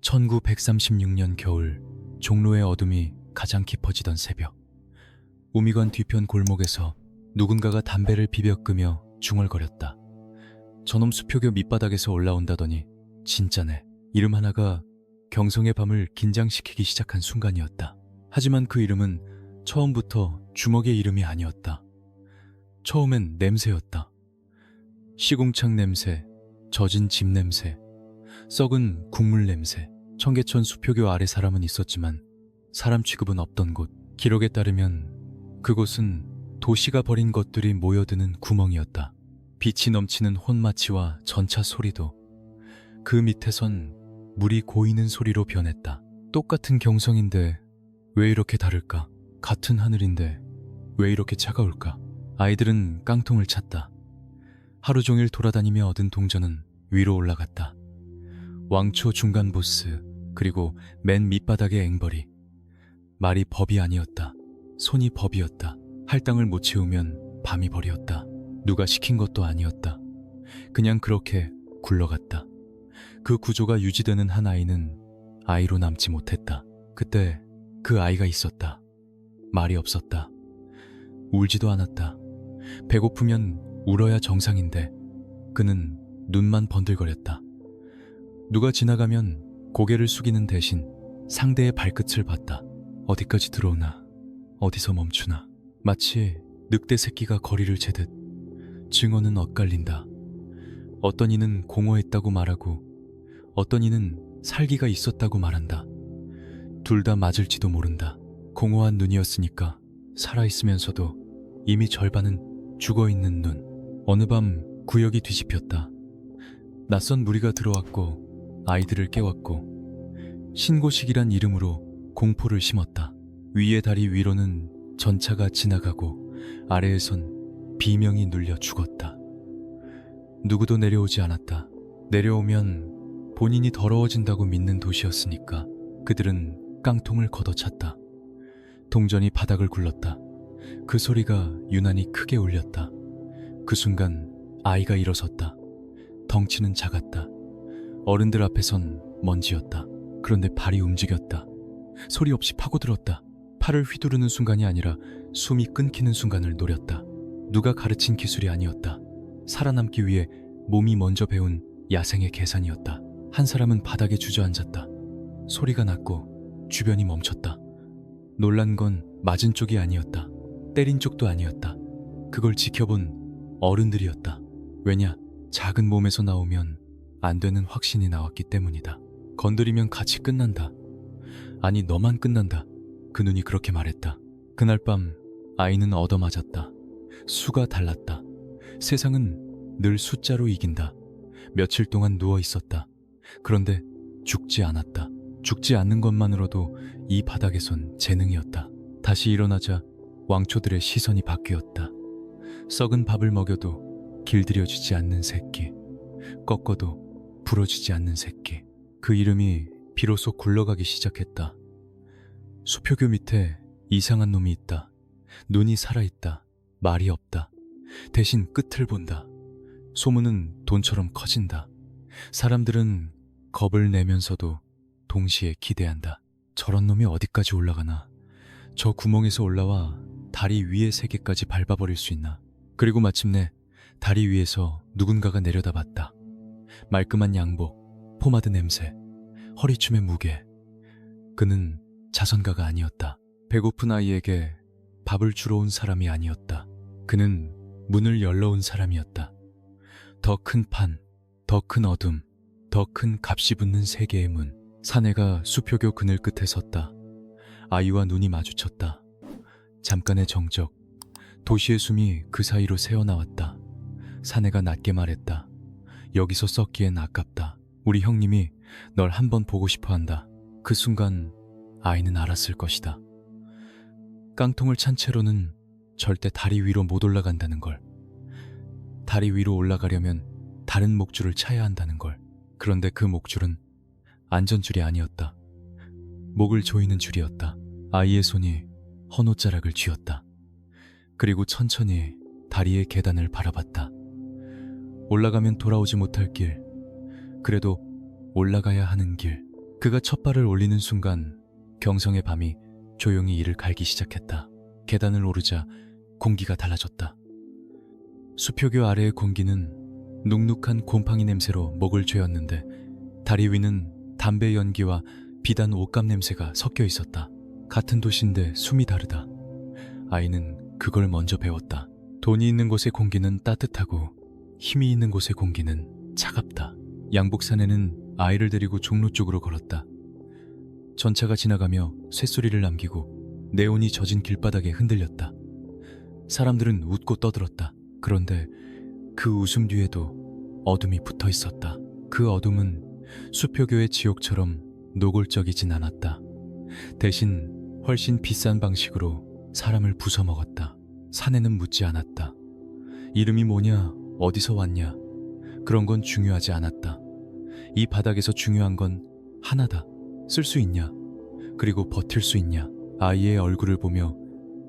1936년 겨울, 종로의 어둠이 가장 깊어지던 새벽. 우미관 뒤편 골목에서 누군가가 담배를 비벼 끄며 중얼거렸다. 저놈 수표교 밑바닥에서 올라온다더니 진짜네. 이름 하나가 경성의 밤을 긴장시키기 시작한 순간이었다. 하지만 그 이름은 처음부터 주먹의 이름이 아니었다. 처음엔 냄새였다. 시궁창 냄새, 젖은 집 냄새, 썩은 국물 냄새. 청계천 수표교 아래 사람은 있었지만 사람 취급은 없던 곳. 기록에 따르면 그곳은 도시가 버린 것들이 모여드는 구멍이었다. 빛이 넘치는 혼마치와 전차 소리도 그 밑에선 물이 고이는 소리로 변했다. 똑같은 경성인데 왜 이렇게 다를까? 같은 하늘인데 왜 이렇게 차가울까? 아이들은 깡통을 찼다. 하루 종일 돌아다니며 얻은 동전은 위로 올라갔다. 왕초 중간 보스, 그리고 맨 밑바닥의 앵벌이. 말이 법이 아니었다. 손이 법이었다. 할당을 못 채우면 밤이 벌이었다. 누가 시킨 것도 아니었다. 그냥 그렇게 굴러갔다. 그 구조가 유지되는 한 아이는 아이로 남지 못했다. 그때 그 아이가 있었다. 말이 없었다. 울지도 않았다. 배고프면 울어야 정상인데 그는 눈만 번들거렸다. 누가 지나가면 고개를 숙이는 대신 상대의 발끝을 봤다. 어디까지 들어오나, 어디서 멈추나. 마치 늑대 새끼가 거리를 재듯 증언은 엇갈린다. 어떤 이는 공허했다고 말하고 어떤 이는 살기가 있었다고 말한다. 둘 다 맞을지도 모른다. 공허한 눈이었으니까 살아있으면서도 이미 절반은 죽어있는 눈. 어느 밤 구역이 뒤집혔다. 낯선 무리가 들어왔고 아이들을 깨웠고 신고식이란 이름으로 공포를 심었다. 위의 다리 위로는 전차가 지나가고 아래에선 비명이 눌려 죽었다. 누구도 내려오지 않았다. 내려오면 본인이 더러워진다고 믿는 도시였으니까 그들은 깡통을 걷어찼다. 동전이 바닥을 굴렀다. 그 소리가 유난히 크게 울렸다. 그 순간 아이가 일어섰다. 덩치는 작았다. 어른들 앞에선 먼지였다. 그런데 발이 움직였다. 소리 없이 파고들었다. 팔을 휘두르는 순간이 아니라 숨이 끊기는 순간을 노렸다. 누가 가르친 기술이 아니었다. 살아남기 위해 몸이 먼저 배운 야생의 계산이었다. 한 사람은 바닥에 주저앉았다. 소리가 났고 주변이 멈췄다. 놀란 건 맞은 쪽이 아니었다. 때린 쪽도 아니었다. 그걸 지켜본 어른들이었다. 왜냐? 작은 몸에서 나오면 안 되는 확신이 나왔기 때문이다. 건드리면 같이 끝난다. 아니, 너만 끝난다. 그 눈이 그렇게 말했다. 그날 밤 아이는 얻어맞았다. 수가 달랐다. 세상은 늘 숫자로 이긴다. 며칠 동안 누워 있었다. 그런데 죽지 않았다. 죽지 않는 것만으로도 이 바닥에선 재능이었다. 다시 일어나자 왕초들의 시선이 바뀌었다. 썩은 밥을 먹여도 길들여지지 않는 새끼, 꺾어도 부러지지 않는 새끼. 그 이름이 비로소 굴러가기 시작했다. 수표교 밑에 이상한 놈이 있다. 눈이 살아있다. 말이 없다. 대신 끝을 본다. 소문은 돈처럼 커진다. 사람들은 겁을 내면서도 동시에 기대한다. 저런 놈이 어디까지 올라가나. 저 구멍에서 올라와 다리 위의 세계까지 밟아버릴 수 있나. 그리고 마침내 다리 위에서 누군가가 내려다봤다. 말끔한 양복, 포마드 냄새, 허리춤의 무게. 그는 자선가가 아니었다. 배고픈 아이에게 밥을 주러 온 사람이 아니었다. 그는 문을 열러 온 사람이었다. 더 큰 판, 더 큰 어둠, 더 큰 값이 붙는 세계의 문. 사내가 수표교 그늘 끝에 섰다. 아이와 눈이 마주쳤다. 잠깐의 정적, 도시의 숨이 그 사이로 새어나왔다. 사내가 낮게 말했다. 여기서 썩기엔 아깝다. 우리 형님이 널 한번 보고 싶어 한다. 그 순간 아이는 알았을 것이다. 깡통을 찬 채로는 절대 다리 위로 못 올라간다는 걸. 다리 위로 올라가려면 다른 목줄을 차야 한다는 걸. 그런데 그 목줄은 안전줄이 아니었다. 목을 조이는 줄이었다. 아이의 손이 헌옷자락을 쥐었다. 그리고 천천히 다리의 계단을 바라봤다. 올라가면 돌아오지 못할 길, 그래도 올라가야 하는 길. 그가 첫 발을 올리는 순간 경성의 밤이 조용히 이를 갈기 시작했다. 계단을 오르자 공기가 달라졌다. 수표교 아래의 공기는 눅눅한 곰팡이 냄새로 목을 죄었는데 다리 위는 담배 연기와 비단 옷감 냄새가 섞여 있었다. 같은 도시인데 숨이 다르다. 아이는 그걸 먼저 배웠다. 돈이 있는 곳의 공기는 따뜻하고 힘이 있는 곳의 공기는 차갑다. 양복사내는 아이를 데리고 종로 쪽으로 걸었다. 전차가 지나가며 쇳소리를 남기고 네온이 젖은 길바닥에 흔들렸다. 사람들은 웃고 떠들었다. 그런데 그 웃음 뒤에도 어둠이 붙어 있었다. 그 어둠은 수표교의 지옥처럼 노골적이진 않았다. 대신 훨씬 비싼 방식으로 사람을 부숴먹었다. 사내는 묻지 않았다. 이름이 뭐냐, 어디서 왔냐, 그런 건 중요하지 않았다. 이 바닥에서 중요한 건 하나다. 쓸 수 있냐, 그리고 버틸 수 있냐. 아이의 얼굴을 보며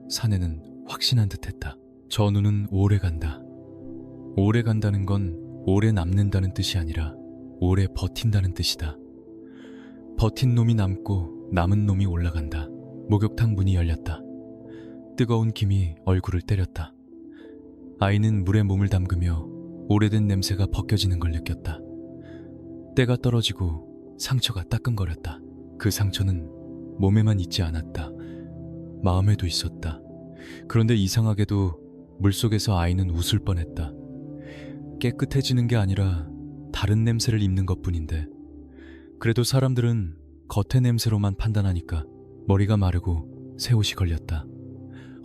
사내는 확신한 듯했다. 저 눈은 오래 간다. 오래 간다는 건 오래 남는다는 뜻이 아니라 오래 버틴다는 뜻이다. 버틴 놈이 남고 남은 놈이 올라간다. 목욕탕 문이 열렸다. 뜨거운 김이 얼굴을 때렸다. 아이는 물에 몸을 담그며 오래된 냄새가 벗겨지는 걸 느꼈다. 때가 떨어지고 상처가 따끔거렸다. 그 상처는 몸에만 있지 않았다. 마음에도 있었다. 그런데 이상하게도 물속에서 아이는 웃을 뻔했다. 깨끗해지는 게 아니라 다른 냄새를 입는 것뿐인데, 그래도 사람들은 겉의 냄새로만 판단하니까 머리가 마르고 새 옷이 걸렸다.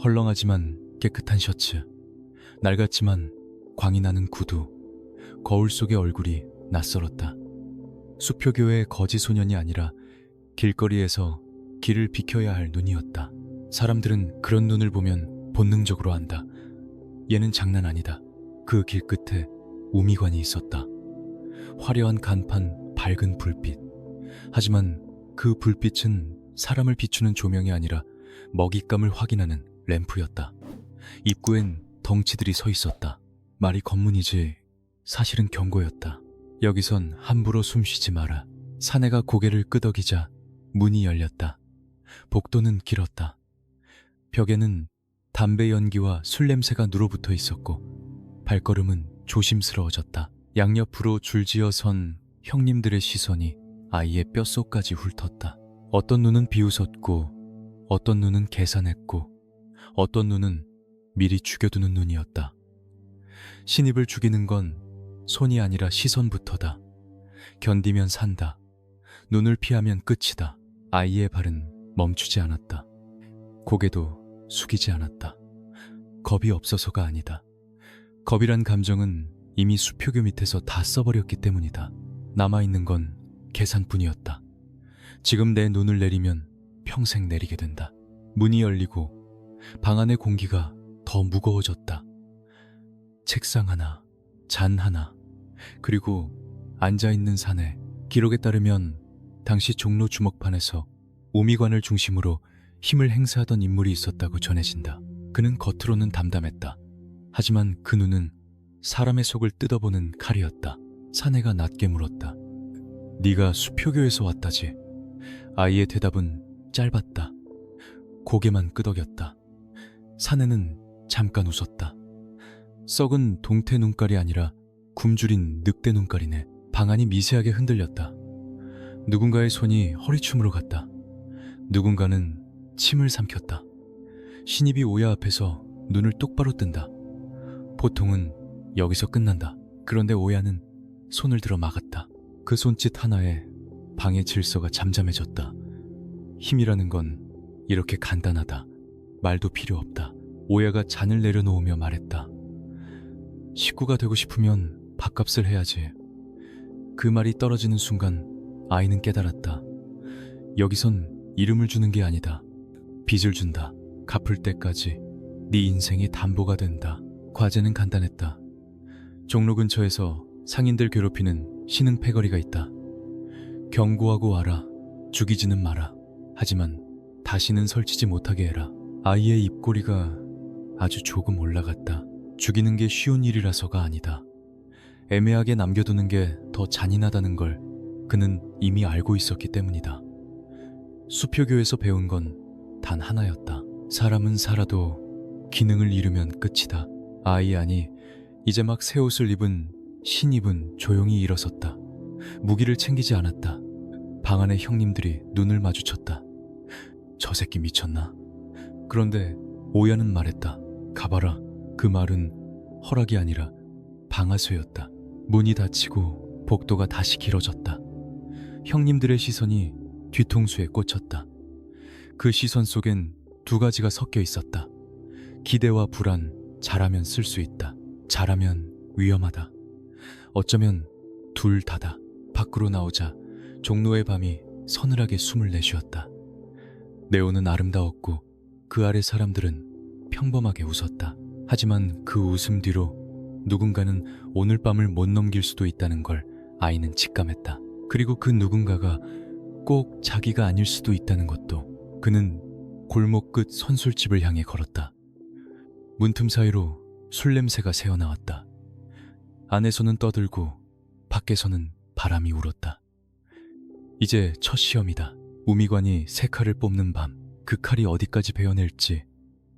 헐렁하지만 깨끗한 셔츠, 낡았지만 광이 나는 구두, 거울 속의 얼굴이 낯설었다. 수표교의 거지 소년이 아니라 길거리에서 길을 비켜야 할 눈이었다. 사람들은 그런 눈을 보면 본능적으로 안다. 얘는 장난 아니다. 그 길 끝에 우미관이 있었다. 화려한 간판, 밝은 불빛. 하지만 그 불빛은 사람을 비추는 조명이 아니라 먹잇감을 확인하는 램프였다. 입구엔 덩치들이 서 있었다. 말이 검문이지 사실은 경고였다. 여기선 함부로 숨쉬지 마라. 사내가 고개를 끄덕이자 문이 열렸다. 복도는 길었다. 벽에는 담배 연기와 술 냄새가 누러붙어 있었고 발걸음은 조심스러워졌다. 양옆으로 줄지어 선 형님들의 시선이 아이의 뼛속까지 훑었다. 어떤 눈은 비웃었고 어떤 눈은 계산했고 어떤 눈은 미리 죽여두는 눈이었다. 신입을 죽이는 건 손이 아니라 시선부터다. 견디면 산다. 눈을 피하면 끝이다. 아이의 발은 멈추지 않았다. 고개도 숙이지 않았다. 겁이 없어서가 아니다. 겁이란 감정은 이미 수표교 밑에서 다 써버렸기 때문이다. 남아있는 건 계산뿐이었다. 지금 내 눈을 내리면 평생 내리게 된다. 문이 열리고 방 안의 공기가 더 무거워졌다. 책상 하나, 잔 하나, 그리고 앉아있는 사내. 기록에 따르면 당시 종로 주먹판에서 오미관을 중심으로 힘을 행사하던 인물이 있었다고 전해진다. 그는 겉으로는 담담했다. 하지만 그 눈은 사람의 속을 뜯어보는 칼이었다. 사내가 낮게 물었다. 네가 수표교에서 왔다지? 아이의 대답은 짧았다. 고개만 끄덕였다. 사내는 잠깐 웃었다. 썩은 동태 눈깔이 아니라 굶주린 늑대 눈깔이네. 방 안이 미세하게 흔들렸다. 누군가의 손이 허리춤으로 갔다. 누군가는 침을 삼켰다. 신입이 오야 앞에서 눈을 똑바로 뜬다. 보통은 여기서 끝난다. 그런데 오야는 손을 들어 막았다. 그 손짓 하나에 방의 질서가 잠잠해졌다. 힘이라는 건 이렇게 간단하다. 말도 필요 없다. 오야가 잔을 내려놓으며 말했다. 식구가 되고 싶으면 밥값을 해야지. 그 말이 떨어지는 순간 아이는 깨달았다. 여기선 이름을 주는 게 아니다. 빚을 준다. 갚을 때까지 네 인생이 담보가 된다. 과제는 간단했다. 종로 근처에서 상인들 괴롭히는 신흥 패거리가 있다. 경고하고 와라. 죽이지는 마라. 하지만 다시는 설치지 못하게 해라. 아이의 입꼬리가 아주 조금 올라갔다. 죽이는 게 쉬운 일이라서가 아니다. 애매하게 남겨두는 게 더 잔인하다는 걸 그는 이미 알고 있었기 때문이다. 수표교에서 배운 건 단 하나였다. 사람은 살아도 기능을 잃으면 끝이다. 아니, 이제 막 새 옷을 입은 신입은 조용히 일어섰다. 무기를 챙기지 않았다. 방 안의 형님들이 눈을 마주쳤다. 저 새끼 미쳤나? 그런데 오야는 말했다. 가봐라. 그 말은 허락이 아니라 방아쇠였다. 문이 닫히고 복도가 다시 길어졌다. 형님들의 시선이 뒤통수에 꽂혔다. 그 시선 속엔 두 가지가 섞여 있었다. 기대와 불안, 잘하면 쓸 수 있다. 잘하면 위험하다. 어쩌면 둘 다다. 밖으로 나오자 종로의 밤이 서늘하게 숨을 내쉬었다. 네오는 아름다웠고 그 아래 사람들은 평범하게 웃었다. 하지만 그 웃음 뒤로 누군가는 오늘 밤을 못 넘길 수도 있다는 걸 아이는 직감했다. 그리고 그 누군가가 꼭 자기가 아닐 수도 있다는 것도. 그는 골목 끝 선술집을 향해 걸었다. 문틈 사이로 술 냄새가 새어나왔다. 안에서는 떠들고 밖에서는 바람이 울었다. 이제 첫 시험이다. 우미관이 새 칼을 뽑는 밤. 그 칼이 어디까지 베어낼지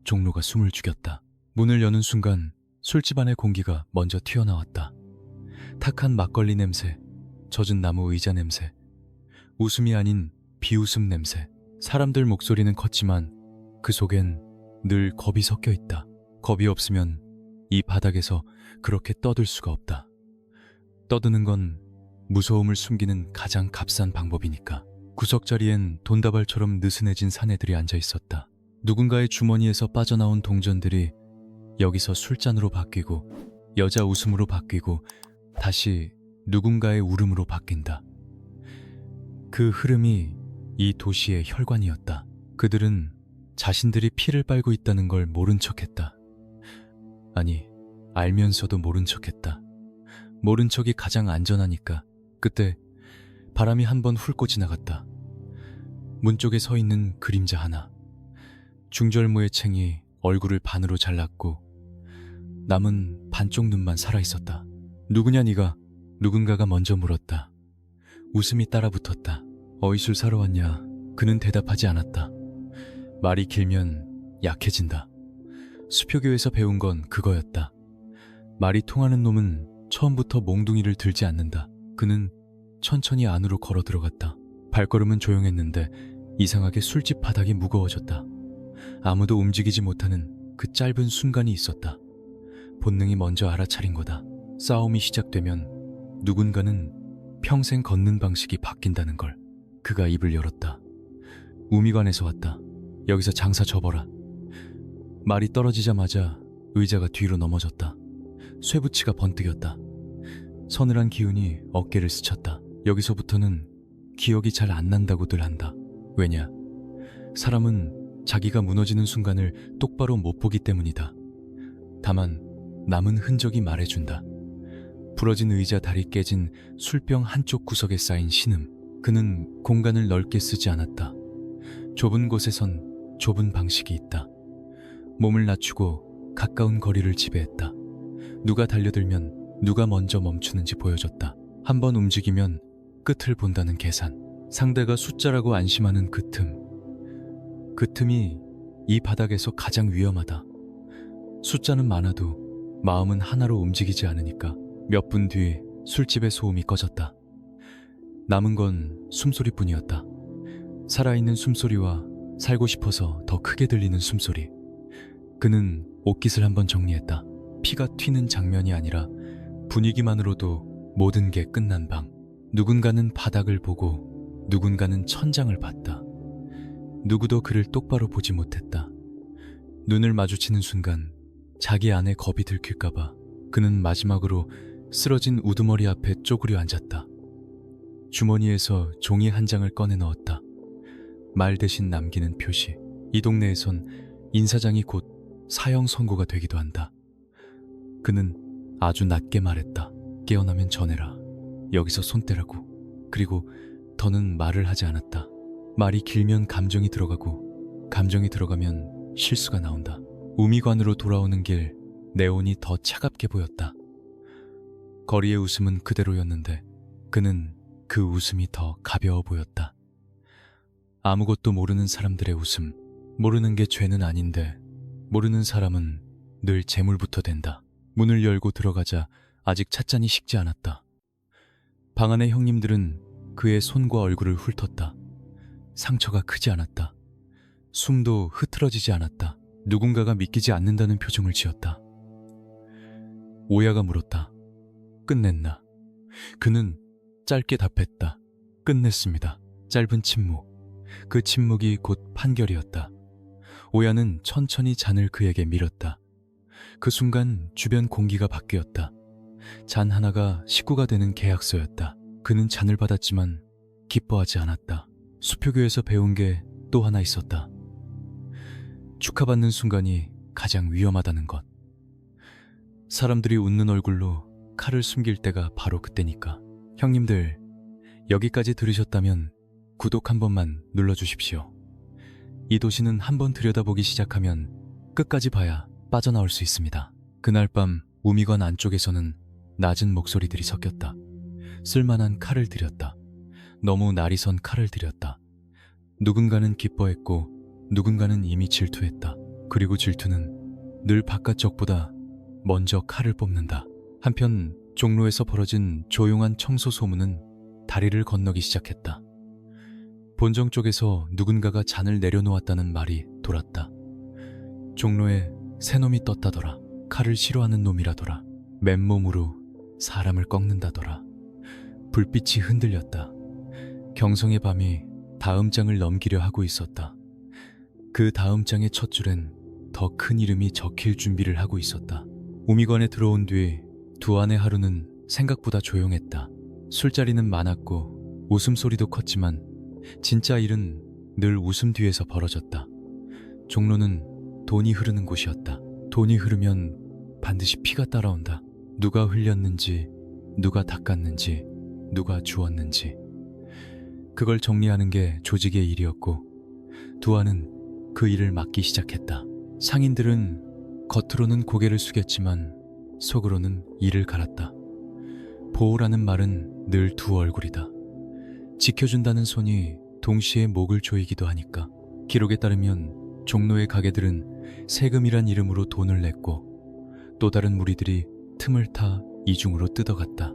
종로가 숨을 죽였다. 문을 여는 순간 술집 안의 공기가 먼저 튀어나왔다. 탁한 막걸리 냄새, 젖은 나무 의자 냄새, 웃음이 아닌 비웃음 냄새. 사람들 목소리는 컸지만 그 속엔 늘 겁이 섞여 있다. 겁이 없으면 이 바닥에서 그렇게 떠들 수가 없다. 떠드는 건 무서움을 숨기는 가장 값싼 방법이니까. 구석자리엔 돈다발처럼 느슨해진 사내들이 앉아 있었다. 누군가의 주머니에서 빠져나온 동전들이 여기서 술잔으로 바뀌고 여자 웃음으로 바뀌고 다시 누군가의 울음으로 바뀐다. 그 흐름이 이 도시의 혈관이었다. 그들은 자신들이 피를 빨고 있다는 걸 모른 척했다. 아니, 알면서도 모른 척했다. 모른 척이 가장 안전하니까. 그때 바람이 한번 훑고 지나갔다. 문 쪽에 서 있는 그림자 하나. 중절모의 챙이 얼굴을 반으로 잘랐고 남은 반쪽 눈만 살아있었다. 누구냐 네가? 누군가가 먼저 물었다. 웃음이 따라붙었다. 어이술 사러 왔냐? 그는 대답하지 않았다. 말이 길면 약해진다. 수표교에서 배운 건 그거였다. 말이 통하는 놈은 처음부터 몽둥이를 들지 않는다. 그는 천천히 안으로 걸어 들어갔다. 발걸음은 조용했는데 이상하게 술집 바닥이 무거워졌다. 아무도 움직이지 못하는 그 짧은 순간이 있었다. 본능이 먼저 알아차린 거다. 싸움이 시작되면 누군가는 평생 걷는 방식이 바뀐다는 걸. 그가 입을 열었다. 우미관에서 왔다. 여기서 장사 접어라. 말이 떨어지자마자 의자가 뒤로 넘어졌다. 쇠붙이가 번뜩였다. 서늘한 기운이 어깨를 스쳤다. 여기서부터는 기억이 잘 안 난다고들 한다. 왜냐? 사람은 자기가 무너지는 순간을 똑바로 못 보기 때문이다. 다만 남은 흔적이 말해준다. 부러진 의자 다리 깨진 술병 한쪽 구석에 쌓인 신음. 그는 공간을 넓게 쓰지 않았다. 좁은 곳에선 좁은 방식이 있다. 몸을 낮추고 가까운 거리를 지배했다. 누가 달려들면 누가 먼저 멈추는지 보여줬다. 한 번 움직이면 끝을 본다는 계산. 상대가 숫자라고 안심하는 그 틈. 그 틈이 이 바닥에서 가장 위험하다. 숫자는 많아도 마음은 하나로 움직이지 않으니까. 몇 분 뒤 술집의 소음이 꺼졌다. 남은 건 숨소리뿐이었다. 살아있는 숨소리와 살고 싶어서 더 크게 들리는 숨소리. 그는 옷깃을 한번 정리했다. 피가 튀는 장면이 아니라 분위기만으로도 모든 게 끝난 방. 누군가는 바닥을 보고 누군가는 천장을 봤다. 누구도 그를 똑바로 보지 못했다. 눈을 마주치는 순간 자기 안에 겁이 들킬까봐 그는 마지막으로 쓰러진 우두머리 앞에 쪼그려 앉았다. 주머니에서 종이 한 장을 꺼내 넣었다. 말 대신 남기는 표시. 이 동네에선 인사장이 곧 사형 선고가 되기도 한다. 그는 아주 낮게 말했다. 깨어나면 전해라. 여기서 손 떼라고. 그리고 더는 말을 하지 않았다. 말이 길면 감정이 들어가고 감정이 들어가면 실수가 나온다. 우미관으로 돌아오는 길 네온이 더 차갑게 보였다. 거리의 웃음은 그대로였는데 그는 그 웃음이 더 가벼워 보였다. 아무것도 모르는 사람들의 웃음. 모르는 게 죄는 아닌데 모르는 사람은 늘 재물부터 된다. 문을 열고 들어가자 아직 찻잔이 식지 않았다. 방 안의 형님들은 그의 손과 얼굴을 훑었다. 상처가 크지 않았다. 숨도 흐트러지지 않았다. 누군가가 믿기지 않는다는 표정을 지었다. 오야가 물었다. 끝냈나? 그는 짧게 답했다. 끝냈습니다. 짧은 침묵. 그 침묵이 곧 판결이었다. 오야는 천천히 잔을 그에게 밀었다. 그 순간 주변 공기가 바뀌었다. 잔 하나가 식구가 되는 계약서였다. 그는 잔을 받았지만 기뻐하지 않았다. 수표교에서 배운 게 또 하나 있었다. 축하받는 순간이 가장 위험하다는 것. 사람들이 웃는 얼굴로 칼을 숨길 때가 바로 그때니까. 형님들, 여기까지 들으셨다면 구독 한 번만 눌러주십시오. 이 도시는 한번 들여다보기 시작하면 끝까지 봐야 빠져나올 수 있습니다. 그날 밤 우미관 안쪽에서는 낮은 목소리들이 섞였다. 쓸만한 칼을 들였다. 너무 날이 선 칼을 들였다. 누군가는 기뻐했고 누군가는 이미 질투했다. 그리고 질투는 늘 바깥쪽보다 먼저 칼을 뽑는다. 한편 종로에서 벌어진 조용한 청소 소문은 다리를 건너기 시작했다. 본정 쪽에서 누군가가 잔을 내려놓았다는 말이 돌았다. 종로에 새놈이 떴다더라. 칼을 싫어하는 놈이라더라. 맨몸으로 사람을 꺾는다더라. 불빛이 흔들렸다. 경성의 밤이 다음 장을 넘기려 하고 있었다. 그 다음 장의 첫 줄엔 더 큰 이름이 적힐 준비를 하고 있었다. 우미관에 들어온 뒤 두안의 하루는 생각보다 조용했다. 술자리는 많았고 웃음소리도 컸지만 진짜 일은 늘 웃음 뒤에서 벌어졌다. 종로는 돈이 흐르는 곳이었다. 돈이 흐르면 반드시 피가 따라온다. 누가 흘렸는지, 누가 닦았는지, 누가 주었는지. 그걸 정리하는 게 조직의 일이었고 두안은 그 일을 맡기 시작했다. 상인들은 겉으로는 고개를 숙였지만 속으로는 이를 갈았다. 보호라는 말은 늘 두 얼굴이다. 지켜준다는 손이 동시에 목을 조이기도 하니까. 기록에 따르면 종로의 가게들은 세금이란 이름으로 돈을 냈고 또 다른 무리들이 틈을 타 이중으로 뜯어갔다.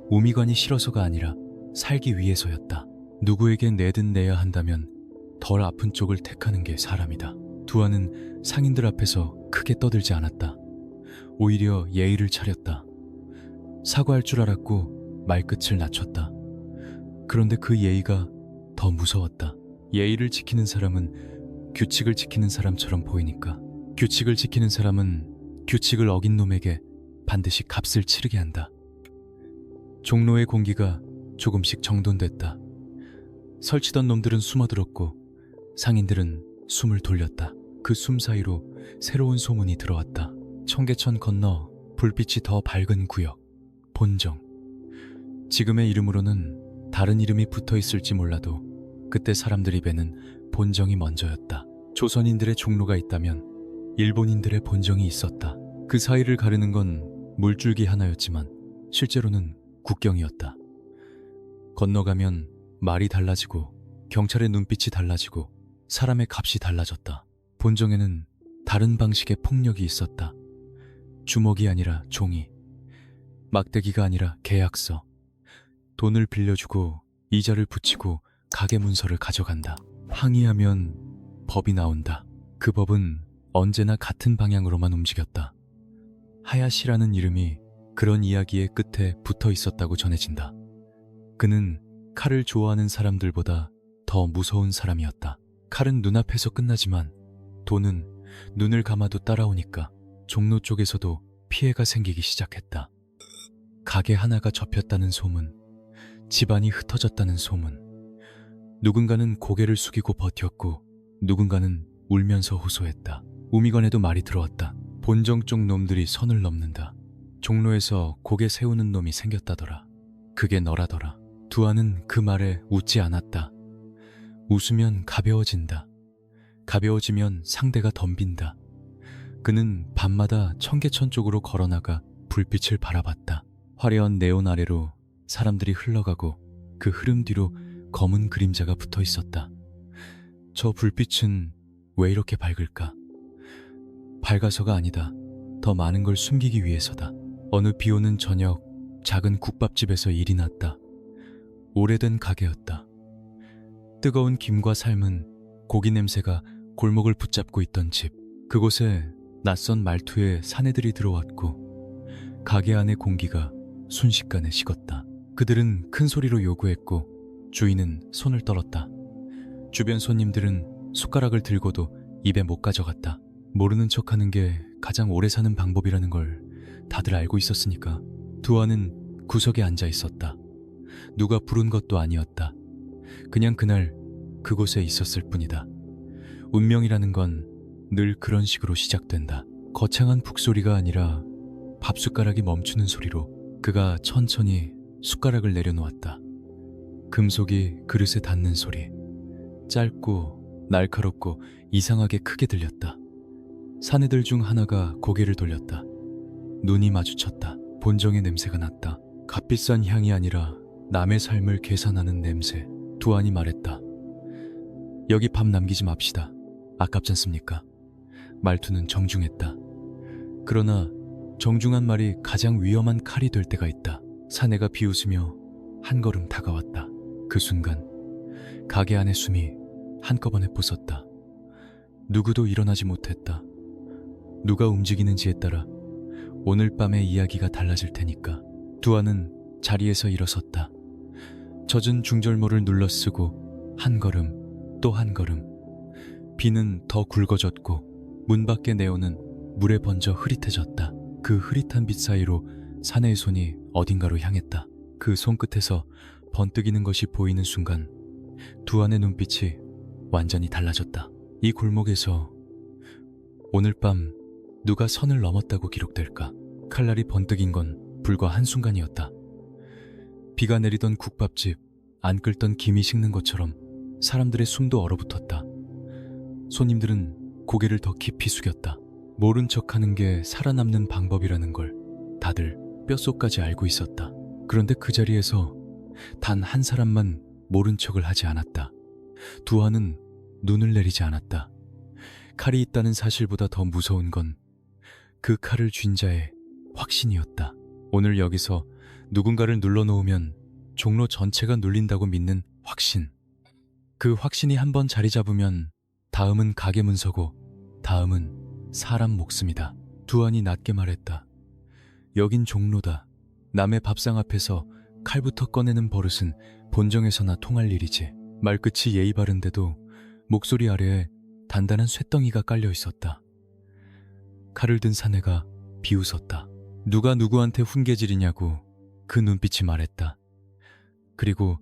우미관이 싫어서가 아니라 살기 위해서였다. 누구에게 내든 내야 한다면 덜 아픈 쪽을 택하는 게 사람이다. 두안은 상인들 앞에서 크게 떠들지 않았다. 오히려 예의를 차렸다. 사과할 줄 알았고 말끝을 낮췄다. 그런데 그 예의가 더 무서웠다. 예의를 지키는 사람은 규칙을 지키는 사람처럼 보이니까. 규칙을 지키는 사람은 규칙을 어긴 놈에게 반드시 값을 치르게 한다. 종로의 공기가 조금씩 정돈됐다. 설치던 놈들은 숨어들었고 상인들은 숨을 돌렸다. 그 숨 사이로 새로운 소문이 들어왔다. 청계천 건너 불빛이 더 밝은 구역, 본정. 지금의 이름으로는 다른 이름이 붙어 있을지 몰라도 그때 사람들 입에는 본정이 먼저였다. 조선인들의 종로가 있다면 일본인들의 본정이 있었다. 그 사이를 가르는 건 물줄기 하나였지만 실제로는 국경이었다. 건너가면 말이 달라지고 경찰의 눈빛이 달라지고 사람의 값이 달라졌다. 본정에는 다른 방식의 폭력이 있었다. 주먹이 아니라 종이, 막대기가 아니라 계약서. 돈을 빌려주고 이자를 붙이고 가게 문서를 가져간다. 항의하면 법이 나온다. 그 법은 언제나 같은 방향으로만 움직였다. 하야시라는 이름이 그런 이야기의 끝에 붙어 있었다고 전해진다. 그는 칼을 좋아하는 사람들보다 더 무서운 사람이었다. 칼은 눈앞에서 끝나지만 돈은 눈을 감아도 따라오니까 종로 쪽에서도 피해가 생기기 시작했다. 가게 하나가 접혔다는 소문, 집안이 흩어졌다는 소문. 누군가는 고개를 숙이고 버텼고 누군가는 울면서 호소했다. 우미관에도 말이 들어왔다. 본정 쪽 놈들이 선을 넘는다. 종로에서 고개 세우는 놈이 생겼다더라. 그게 너라더라. 두안은 그 말에 웃지 않았다. 웃으면 가벼워진다. 가벼워지면 상대가 덤빈다. 그는 밤마다 청계천 쪽으로 걸어나가 불빛을 바라봤다. 화려한 네온 아래로 사람들이 흘러가고 그 흐름 뒤로 검은 그림자가 붙어 있었다. 저 불빛은 왜 이렇게 밝을까? 밝아서가 아니다. 더 많은 걸 숨기기 위해서다. 어느 비오는 저녁, 작은 국밥집에서 일이 났다. 오래된 가게였다. 뜨거운 김과 삶은 고기 냄새가 골목을 붙잡고 있던 집. 그곳에 낯선 말투의 사내들이 들어왔고 가게 안의 공기가 순식간에 식었다. 그들은 큰 소리로 요구했고 주인은 손을 떨었다. 주변 손님들은 숟가락을 들고도 입에 못 가져갔다. 모르는 척하는 게 가장 오래 사는 방법이라는 걸 다들 알고 있었으니까. 두아는 구석에 앉아 있었다. 누가 부른 것도 아니었다. 그냥 그날 그곳에 있었을 뿐이다. 운명이라는 건 늘 그런 식으로 시작된다. 거창한 북소리가 아니라 밥숟가락이 멈추는 소리로 그가 천천히 숟가락을 내려놓았다. 금속이 그릇에 닿는 소리. 짧고 날카롭고 이상하게 크게 들렸다. 사내들 중 하나가 고개를 돌렸다. 눈이 마주쳤다. 본정의 냄새가 났다. 값비싼 향이 아니라 남의 삶을 계산하는 냄새. 두안이 말했다. 여기 밥 남기지 맙시다. 아깝지 않습니까? 말투는 정중했다. 그러나 정중한 말이 가장 위험한 칼이 될 때가 있다. 사내가 비웃으며 한 걸음 다가왔다. 그 순간 가게 안의 숨이 한꺼번에 부쉈다. 누구도 일어나지 못했다. 누가 움직이는지에 따라 오늘 밤의 이야기가 달라질 테니까. 두아는 자리에서 일어섰다. 젖은 중절모를 눌러쓰고 한 걸음 또 한 걸음. 비는 더 굵어졌고 문 밖에 내오는 물에 번져 흐릿해졌다. 그 흐릿한 빛 사이로 사내의 손이 어딘가로 향했다. 그 손끝에서 번뜩이는 것이 보이는 순간 두안의 눈빛이 완전히 달라졌다. 이 골목에서 오늘 밤 누가 선을 넘었다고 기록될까? 칼날이 번뜩인 건 불과 한순간이었다. 비가 내리던 국밥집, 안 끓던 김이 식는 것처럼 사람들의 숨도 얼어붙었다. 손님들은 고개를 더 깊이 숙였다. 모른 척하는 게 살아남는 방법이라는 걸 다들 뼛속까지 알고 있었다. 그런데 그 자리에서 단 한 사람만 모른 척을 하지 않았다. 두아는 눈을 내리지 않았다. 칼이 있다는 사실보다 더 무서운 건 그 칼을 쥔 자의 확신이었다. 오늘 여기서 누군가를 눌러놓으면 종로 전체가 눌린다고 믿는 확신. 그 확신이 한번 자리 잡으면 다음은 가게 문서고 다음은 사람 목숨이다. 두안이 낮게 말했다. 여긴 종로다. 남의 밥상 앞에서 칼부터 꺼내는 버릇은 본정에서나 통할 일이지. 말끝이 예의 바른데도 목소리 아래에 단단한 쇳덩이가 깔려 있었다. 칼을 든 사내가 비웃었다. 누가 누구한테 훈계질이냐고 그 눈빛이 말했다. 그리고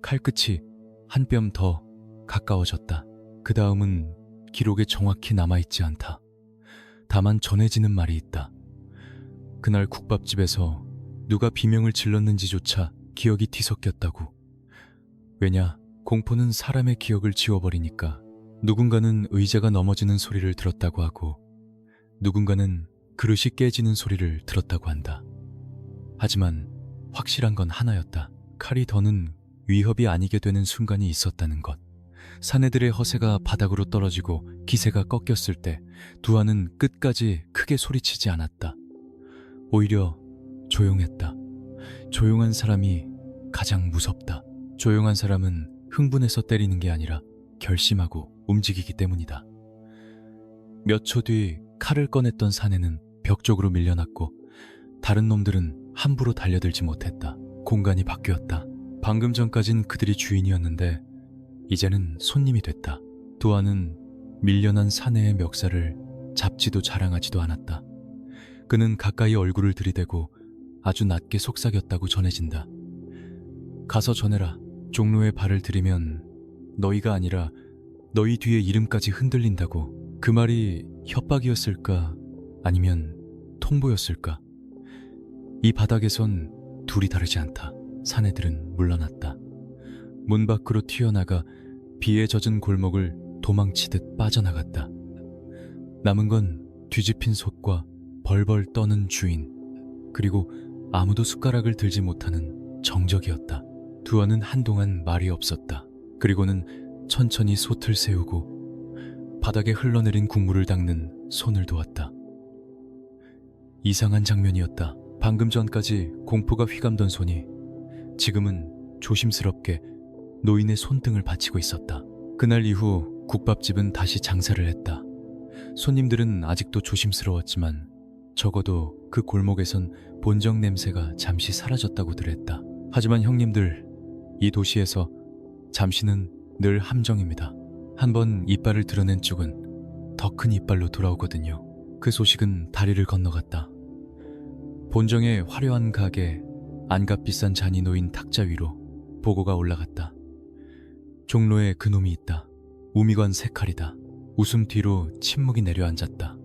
칼끝이 한 뼘 더 가까워졌다. 그 다음은 기록에 정확히 남아있지 않다. 다만 전해지는 말이 있다. 그날 국밥집에서 누가 비명을 질렀는지조차 기억이 뒤섞였다고. 왜냐, 공포는 사람의 기억을 지워버리니까. 누군가는 의자가 넘어지는 소리를 들었다고 하고 누군가는 그릇이 깨지는 소리를 들었다고 한다. 하지만 확실한 건 하나였다. 칼이 더는 위협이 아니게 되는 순간이 있었다는 것. 사내들의 허세가 바닥으로 떨어지고 기세가 꺾였을 때 두아는 끝까지 크게 소리치지 않았다. 오히려 조용했다. 조용한 사람이 가장 무섭다. 조용한 사람은 흥분해서 때리는 게 아니라 결심하고 움직이기 때문이다. 몇 초 뒤 칼을 꺼냈던 사내는 벽 쪽으로 밀려났고 다른 놈들은 함부로 달려들지 못했다. 공간이 바뀌었다. 방금 전까진 그들이 주인이었는데 이제는 손님이 됐다. 두아는 밀려난 사내의 멱살을 잡지도 자랑하지도 않았다. 그는 가까이 얼굴을 들이대고 아주 낮게 속삭였다고 전해진다. 가서 전해라. 종로에 발을 들이면 너희가 아니라 너희 뒤에 이름까지 흔들린다고. 그 말이 협박이었을까 아니면 통보였을까? 이 바닥에선 둘이 다르지 않다. 사내들은 물러났다. 문 밖으로 튀어나가 비에 젖은 골목을 도망치듯 빠져나갔다. 남은 건 뒤집힌 속과 벌벌 떠는 주인, 그리고 아무도 숟가락을 들지 못하는 정적이었다. 두아는 한동안 말이 없었다. 그리고는 천천히 솥을 세우고 바닥에 흘러내린 국물을 닦는 손을 도왔다. 이상한 장면이었다. 방금 전까지 공포가 휘감던 손이 지금은 조심스럽게 노인의 손등을 받치고 있었다. 그날 이후 국밥집은 다시 장사를 했다. 손님들은 아직도 조심스러웠지만 적어도 그 골목에선 본적 냄새가 잠시 사라졌다고들 했다. 하지만 형님들, 이 도시에서 잠시는 늘 함정입니다. 한번 이빨을 드러낸 쪽은 더 큰 이빨로 돌아오거든요. 그 소식은 다리를 건너갔다. 본정의 화려한 가게, 안값 비싼 잔이 놓인 탁자 위로 보고가 올라갔다. 종로에 그놈이 있다. 우미관 세 칼이다. 웃음 뒤로 침묵이 내려앉았다.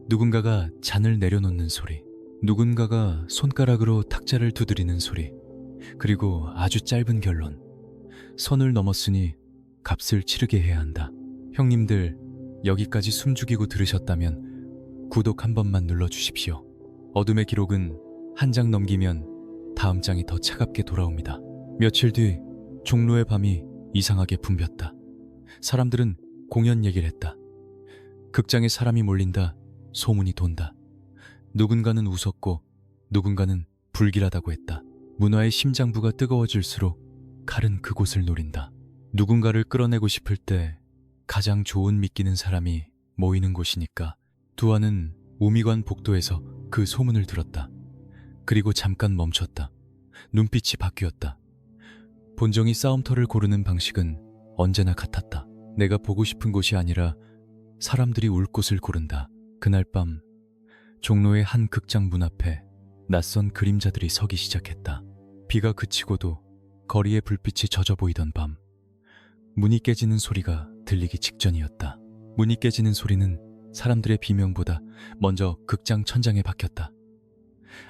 누군가가 잔을 내려놓는 소리, 누군가가 손가락으로 탁자를 두드리는 소리, 그리고 아주 짧은 결론. 선을 넘었으니 값을 치르게 해야 한다. 형님들, 여기까지 숨죽이고 들으셨다면 구독 한 번만 눌러주십시오. 어둠의 기록은 한 장 넘기면 다음 장이 더 차갑게 돌아옵니다. 며칠 뒤 종로의 밤이 이상하게 붐볐다. 사람들은 공연 얘기를 했다. 극장에 사람이 몰린다. 소문이 돈다. 누군가는 웃었고 누군가는 불길하다고 했다. 문화의 심장부가 뜨거워질수록 칼은 그곳을 노린다. 누군가를 끌어내고 싶을 때 가장 좋은 믿기는 사람이 모이는 곳이니까. 두아는 우미관 복도에서 그 소문을 들었다. 그리고 잠깐 멈췄다. 눈빛이 바뀌었다. 본정이 싸움터를 고르는 방식은 언제나 같았다. 내가 보고 싶은 곳이 아니라 사람들이 울 곳을 고른다. 그날 밤 종로의 한 극장 문 앞에 낯선 그림자들이 서기 시작했다. 비가 그치고도 거리의 불빛이 젖어 보이던 밤, 문이 깨지는 소리가 들리기 직전이었다. 문이 깨지는 소리는 사람들의 비명보다 먼저 극장 천장에 박혔다.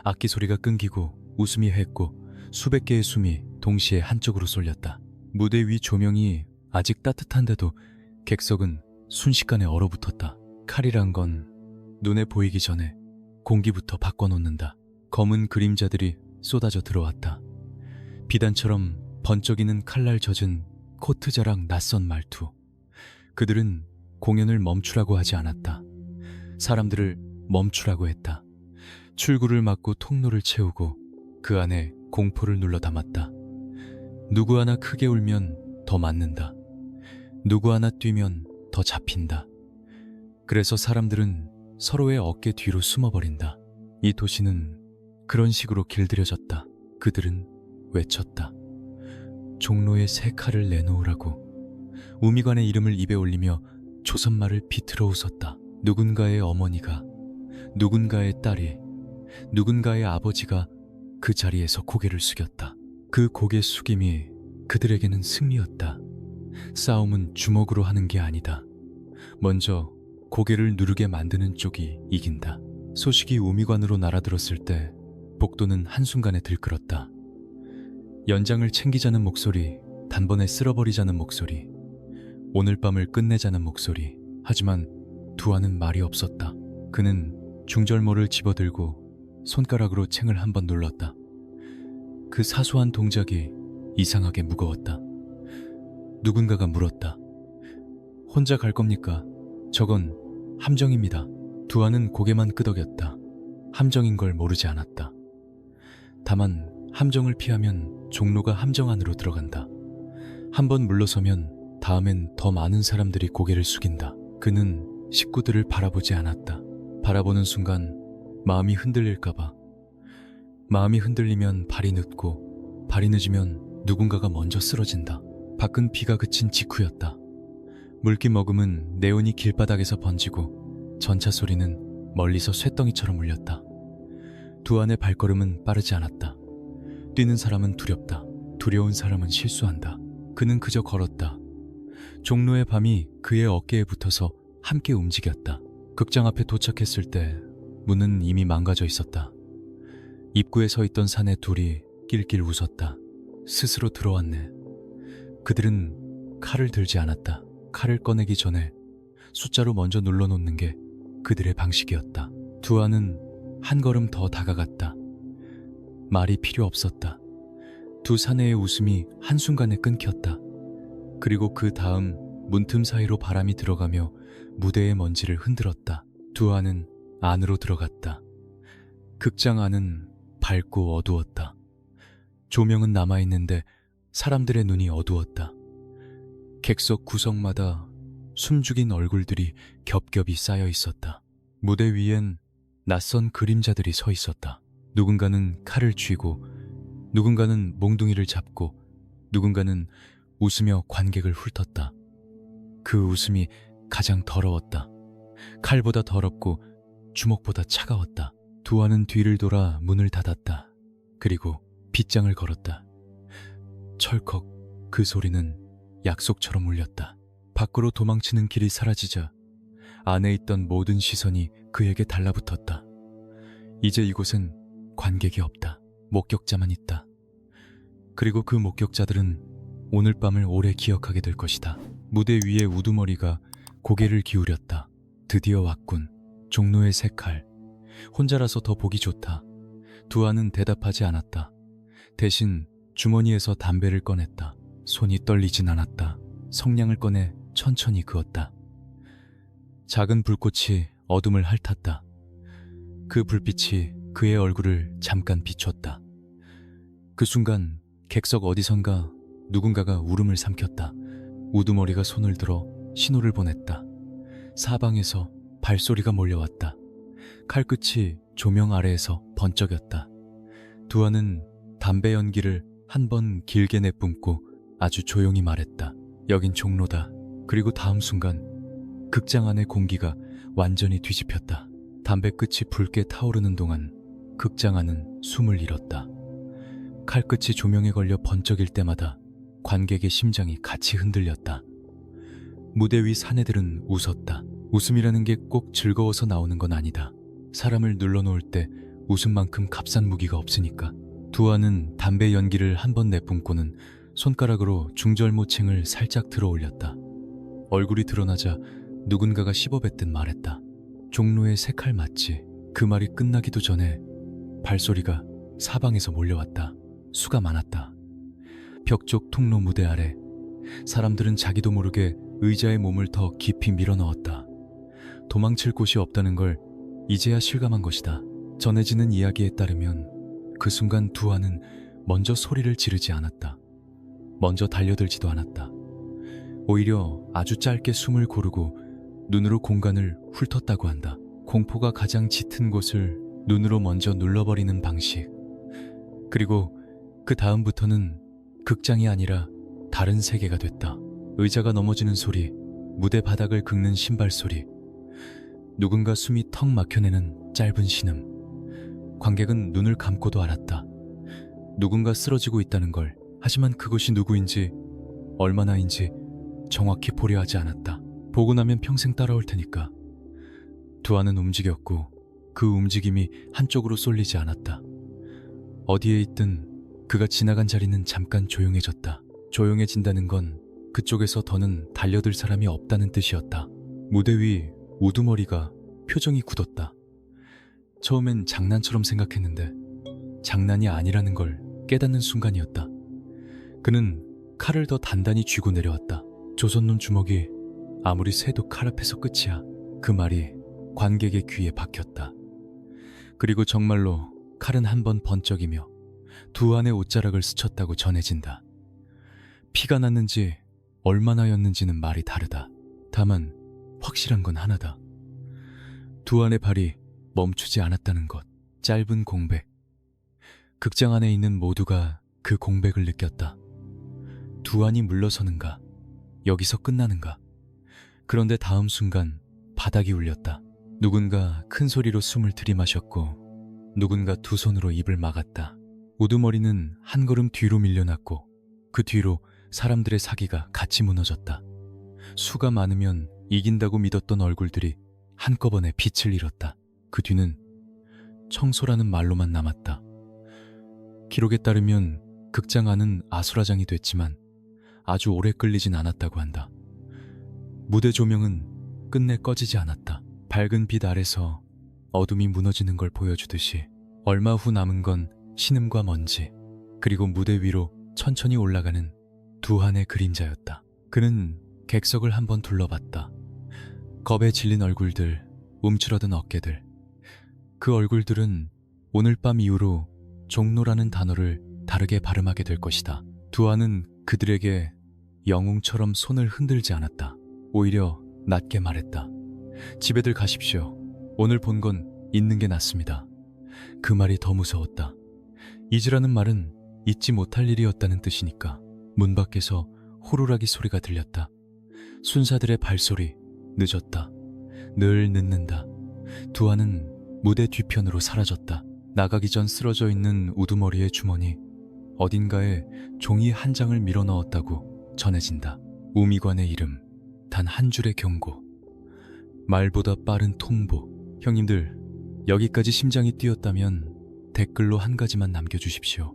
악기 소리가 끊기고 웃음이 했고 수백 개의 숨이 동시에 한쪽으로 쏠렸다. 무대 위 조명이 아직 따뜻한데도 객석은 순식간에 얼어붙었다. 칼이란 건 눈에 보이기 전에 공기부터 바꿔놓는다. 검은 그림자들이 쏟아져 들어왔다. 비단처럼 번쩍이는 칼날 젖은 코트자락 낯선 말투. 그들은 공연을 멈추라고 하지 않았다. 사람들을 멈추라고 했다. 출구를 막고 통로를 채우고 그 안에 공포를 눌러 담았다. 누구 하나 크게 울면 더 맞는다. 누구 하나 뛰면 더 잡힌다. 그래서 사람들은 서로의 어깨 뒤로 숨어버린다. 이 도시는 그런 식으로 길들여졌다. 그들은 외쳤다. 종로에 새 칼을 내놓으라고. 우미관의 이름을 입에 올리며 조선말을 비틀어 웃었다. 누군가의 어머니가, 누군가의 딸이, 누군가의 아버지가 그 자리에서 고개를 숙였다. 그 고개 숙임이 그들에게는 승리였다. 싸움은 주먹으로 하는 게 아니다. 먼저 고개를 누르게 만드는 쪽이 이긴다. 소식이 우미관으로 날아들었을 때 복도는 한순간에 들끓었다. 연장을 챙기자는 목소리, 단번에 쓸어버리자는 목소리, 오늘 밤을 끝내자는 목소리. 하지만 두아는 말이 없었다. 그는 중절모를 집어들고 손가락으로 챙을 한번 눌렀다. 그 사소한 동작이 이상하게 무거웠다. 누군가가 물었다. 혼자 갈 겁니까? 저건 함정입니다. 두아는 고개만 끄덕였다. 함정인 걸 모르지 않았다. 다만 함정을 피하면 종로가 함정 안으로 들어간다. 한번 물러서면 다음엔 더 많은 사람들이 고개를 숙인다. 그는 식구들을 바라보지 않았다. 바라보는 순간 마음이 흔들릴까봐. 마음이 흔들리면 발이 늦고 발이 늦으면 누군가가 먼저 쓰러진다. 밖은 비가 그친 직후였다. 물기 머금은 네온이 길바닥에서 번지고 전차 소리는 멀리서 쇳덩이처럼 울렸다. 두안의 발걸음은 빠르지 않았다. 뛰는 사람은 두렵다. 두려운 사람은 실수한다. 그는 그저 걸었다. 종로의 밤이 그의 어깨에 붙어서 함께 움직였다. 극장 앞에 도착했을 때 문은 이미 망가져 있었다. 입구에 서 있던 사내 둘이 낄낄 웃었다. 스스로 들어왔네. 그들은 칼을 들지 않았다. 칼을 꺼내기 전에 숫자로 먼저 눌러놓는 게 그들의 방식이었다. 두아는 한 걸음 더 다가갔다. 말이 필요 없었다. 두 사내의 웃음이 한순간에 끊겼다. 그리고 그 다음 문틈 사이로 바람이 들어가며 무대의 먼지를 흔들었다. 두 안은 안으로 들어갔다. 극장 안은 밝고 어두웠다. 조명은 남아있는데 사람들의 눈이 어두웠다. 객석 구석마다 숨죽인 얼굴들이 겹겹이 쌓여 있었다. 무대 위엔 낯선 그림자들이 서 있었다. 누군가는 칼을 쥐고, 누군가는 몽둥이를 잡고, 누군가는 웃으며 관객을 훑었다. 그 웃음이 가장 더러웠다. 칼보다 더럽고 주먹보다 차가웠다. 두아는 뒤를 돌아 문을 닫았다. 그리고 빗장을 걸었다. 철컥 그 소리는 약속처럼 울렸다. 밖으로 도망치는 길이 사라지자 안에 있던 모든 시선이 그에게 달라붙었다. 이제 이곳엔 관객이 없다. 목격자만 있다. 그리고 그 목격자들은 오늘 밤을 오래 기억하게 될 것이다. 무대 위에 우두머리가 고개를 기울였다. 드디어 왔군. 종로의 새 칼. 혼자라서 더 보기 좋다. 두아는 대답하지 않았다. 대신 주머니에서 담배를 꺼냈다. 손이 떨리진 않았다. 성냥을 꺼내 천천히 그었다. 작은 불꽃이 어둠을 핥았다. 그 불빛이 그의 얼굴을 잠깐 비췄다. 그 순간 객석 어디선가 누군가가 울음을 삼켰다. 우두머리가 손을 들어 신호를 보냈다. 사방에서 발소리가 몰려왔다. 칼끝이 조명 아래에서 번쩍였다. 두아는 담배 연기를 한 번 길게 내뿜고 아주 조용히 말했다. 여긴 종로다. 그리고 다음 순간 극장 안의 공기가 완전히 뒤집혔다. 담배 끝이 붉게 타오르는 동안 극장 안은 숨을 잃었다. 칼끝이 조명에 걸려 번쩍일 때마다 관객의 심장이 같이 흔들렸다. 무대 위 사내들은 웃었다. 웃음이라는 게 꼭 즐거워서 나오는 건 아니다. 사람을 눌러놓을 때 웃음만큼 값싼 무기가 없으니까. 두아는 담배 연기를 한 번 내뿜고는 손가락으로 중절모층을 살짝 들어 올렸다. 얼굴이 드러나자 누군가가 씹어뱉듯 말했다. 종로의 새 칼 맞지? 그 말이 끝나기도 전에 발소리가 사방에서 몰려왔다. 수가 많았다. 벽쪽 통로 무대 아래 사람들은 자기도 모르게 의자에 몸을 더 깊이 밀어넣었다. 도망칠 곳이 없다는 걸 이제야 실감한 것이다. 전해지는 이야기에 따르면 그 순간 두아는 먼저 소리를 지르지 않았다. 먼저 달려들지도 않았다. 오히려 아주 짧게 숨을 고르고 눈으로 공간을 훑었다고 한다. 공포가 가장 짙은 곳을 눈으로 먼저 눌러버리는 방식. 그리고 그 다음부터는 극장이 아니라 다른 세계가 됐다. 의자가 넘어지는 소리, 무대 바닥을 긁는 신발 소리, 누군가 숨이 턱 막혀내는 짧은 신음. 관객은 눈을 감고도 알았다. 누군가 쓰러지고 있다는 걸. 하지만 그것이 누구인지 얼마나인지 정확히 보려 하지 않았다. 보고 나면 평생 따라올 테니까. 두아는 움직였고 그 움직임이 한쪽으로 쏠리지 않았다. 어디에 있든 그가 지나간 자리는 잠깐 조용해졌다. 조용해진다는 건 그쪽에서 더는 달려들 사람이 없다는 뜻이었다. 무대 위 우두머리가 표정이 굳었다. 처음엔 장난처럼 생각했는데 장난이 아니라는 걸 깨닫는 순간이었다. 그는 칼을 더 단단히 쥐고 내려왔다. 조선놈 주먹이 아무리 세도 칼 앞에서 끝이야. 그 말이 관객의 귀에 박혔다. 그리고 정말로 칼은 한 번 번쩍이며 두 안의 옷자락을 스쳤다고 전해진다. 피가 났는지 얼마나였는지는 말이 다르다. 다만 확실한 건 하나다. 두 안의 발이 멈추지 않았다는 것. 짧은 공백. 극장 안에 있는 모두가 그 공백을 느꼈다. 두 안이 물러서는가? 여기서 끝나는가? 그런데 다음 순간 바닥이 울렸다. 누군가 큰 소리로 숨을 들이마셨고 누군가 두 손으로 입을 막았다. 우두머리는 한 걸음 뒤로 밀려났고 그 뒤로 사람들의 사기가 같이 무너졌다. 수가 많으면 이긴다고 믿었던 얼굴들이 한꺼번에 빛을 잃었다. 그 뒤는 청소라는 말로만 남았다. 기록에 따르면 극장 안은 아수라장이 됐지만 아주 오래 끌리진 않았다고 한다. 무대 조명은 끝내 꺼지지 않았다. 밝은 빛 아래서 어둠이 무너지는 걸 보여주듯이 얼마 후 남은 건 신음과 먼지, 그리고 무대 위로 천천히 올라가는 두한의 그림자였다. 그는 객석을 한번 둘러봤다. 겁에 질린 얼굴들, 움츠러든 어깨들. 그 얼굴들은 오늘 밤 이후로 종로라는 단어를 다르게 발음하게 될 것이다. 두한은 그들에게 영웅처럼 손을 흔들지 않았다. 오히려 낮게 말했다. 집에들 가십시오. 오늘 본 건 잊는 게 낫습니다. 그 말이 더 무서웠다. 잊으라는 말은 잊지 못할 일이었다는 뜻이니까. 문 밖에서 호루라기 소리가 들렸다. 순사들의 발소리, 늦었다. 늘 늦는다. 두한은 무대 뒤편으로 사라졌다. 나가기 전 쓰러져 있는 우두머리의 주머니, 어딘가에 종이 한 장을 밀어 넣었다고 전해진다. 우미관의 이름, 단 한 줄의 경고. 말보다 빠른 통보. 형님들, 여기까지 심장이 뛰었다면 댓글로 한 가지만 남겨주십시오.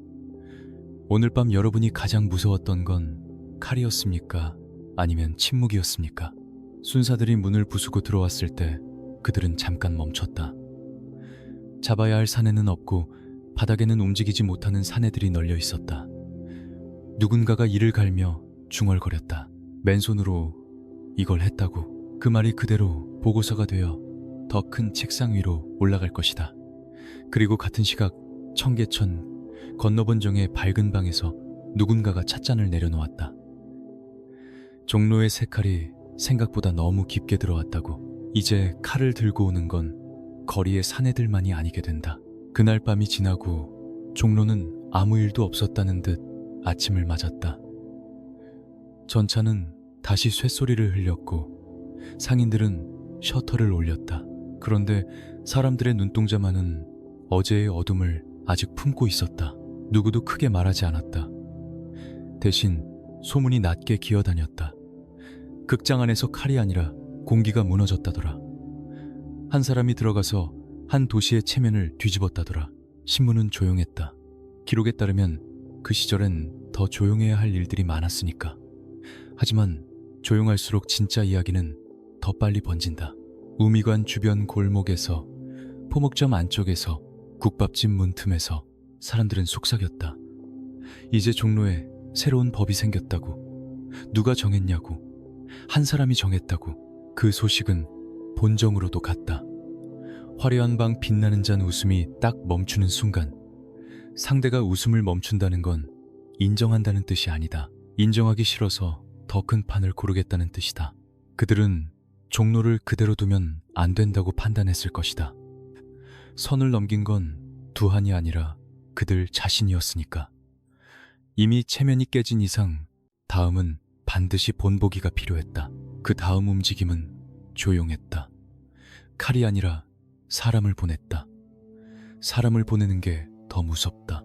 오늘 밤 여러분이 가장 무서웠던 건 칼이었습니까? 아니면 침묵이었습니까? 순사들이 문을 부수고 들어왔을 때 그들은 잠깐 멈췄다. 잡아야 할 사내는 없고 바닥에는 움직이지 못하는 사내들이 널려 있었다. 누군가가 이를 갈며 중얼거렸다. 맨손으로 이걸 했다고. 그 말이 그대로 보고서가 되어 더 큰 책상 위로 올라갈 것이다. 그리고 같은 시각 청계천 건너번정의 밝은 방에서 누군가가 찻잔을 내려놓았다. 종로의 색깔이 생각보다 너무 깊게 들어왔다고. 이제 칼을 들고 오는 건 거리의 사내들만이 아니게 된다. 그날 밤이 지나고 종로는 아무 일도 없었다는 듯 아침을 맞았다. 전차는 다시 쇳소리를 흘렸고 상인들은 셔터를 올렸다. 그런데 사람들의 눈동자만은 어제의 어둠을 아직 품고 있었다. 누구도 크게 말하지 않았다. 대신 소문이 낮게 기어다녔다. 극장 안에서 칼이 아니라 공기가 무너졌다더라. 한 사람이 들어가서 한 도시의 체면을 뒤집었다더라. 신문은 조용했다. 기록에 따르면 그 시절엔 더 조용해야 할 일들이 많았으니까. 하지만 조용할수록 진짜 이야기는 더 빨리 번진다. 우미관 주변 골목에서, 포목점 안쪽에서, 국밥집 문틈에서 사람들은 속삭였다. 이제 종로에 새로운 법이 생겼다고. 누가 정했냐고. 한 사람이 정했다고. 그 소식은 본정으로도 갔다. 화려한 방 빛나는 잔 웃음이 딱 멈추는 순간, 상대가 웃음을 멈춘다는 건 인정한다는 뜻이 아니다. 인정하기 싫어서 더 큰 판을 고르겠다는 뜻이다. 그들은 종로를 그대로 두면 안 된다고 판단했을 것이다. 선을 넘긴 건 두한이 아니라 그들 자신이었으니까. 이미 체면이 깨진 이상 다음은 반드시 본보기가 필요했다. 그 다음 움직임은 조용했다. 칼이 아니라 사람을 보냈다. 사람을 보내는 게 더 무섭다.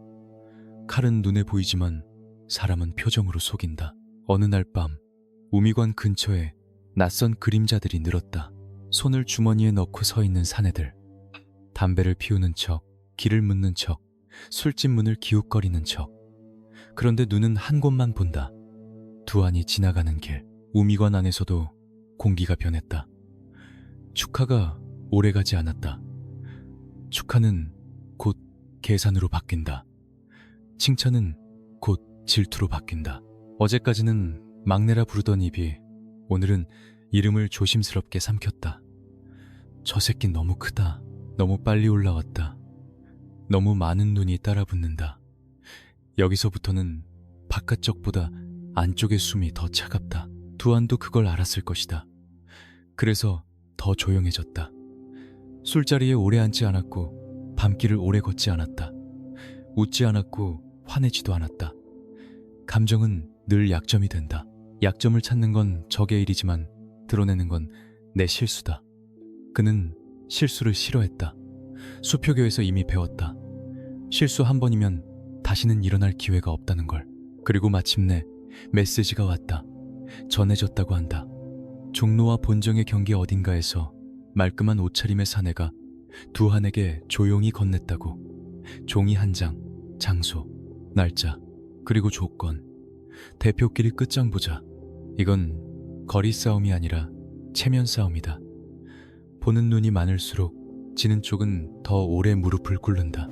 칼은 눈에 보이지만 사람은 표정으로 속인다. 어느 날 밤 우미관 근처에 낯선 그림자들이 늘었다. 손을 주머니에 넣고 서 있는 사내들. 담배를 피우는 척, 길을 묻는 척, 술집 문을 기웃거리는 척. 그런데 눈은 한 곳만 본다. 두한이 지나가는 길. 우미관 안에서도 공기가 변했다. 축하가 오래가지 않았다. 축하는 곧 계산으로 바뀐다. 칭찬은 곧 질투로 바뀐다. 어제까지는 막내라 부르던 입이 오늘은 이름을 조심스럽게 삼켰다. 저 새끼 너무 크다. 너무 빨리 올라왔다. 너무 많은 눈이 따라붙는다. 여기서부터는 바깥쪽보다 안쪽의 숨이 더 차갑다. 두한도 그걸 알았을 것이다. 그래서 더 조용해졌다. 술자리에 오래 앉지 않았고 밤길을 오래 걷지 않았다. 웃지 않았고 화내지도 않았다. 감정은 늘 약점이 된다. 약점을 찾는 건 적의 일이지만 드러내는 건 내 실수다. 그는 실수를 싫어했다. 수표교에서 이미 배웠다. 실수 한 번이면 다시는 일어날 기회가 없다는 걸. 그리고 마침내 메시지가 왔다. 전해졌다고 한다. 종로와 본정의 경계 어딘가에서 말끔한 옷차림의 사내가 두한에게 조용히 건넸다고. 종이 한 장, 장소, 날짜, 그리고 조건. 대표끼리 끝장 보자. 이건 거리 싸움이 아니라 체면 싸움이다. 보는 눈이 많을수록 지는 쪽은 더 오래 무릎을 꿇는다.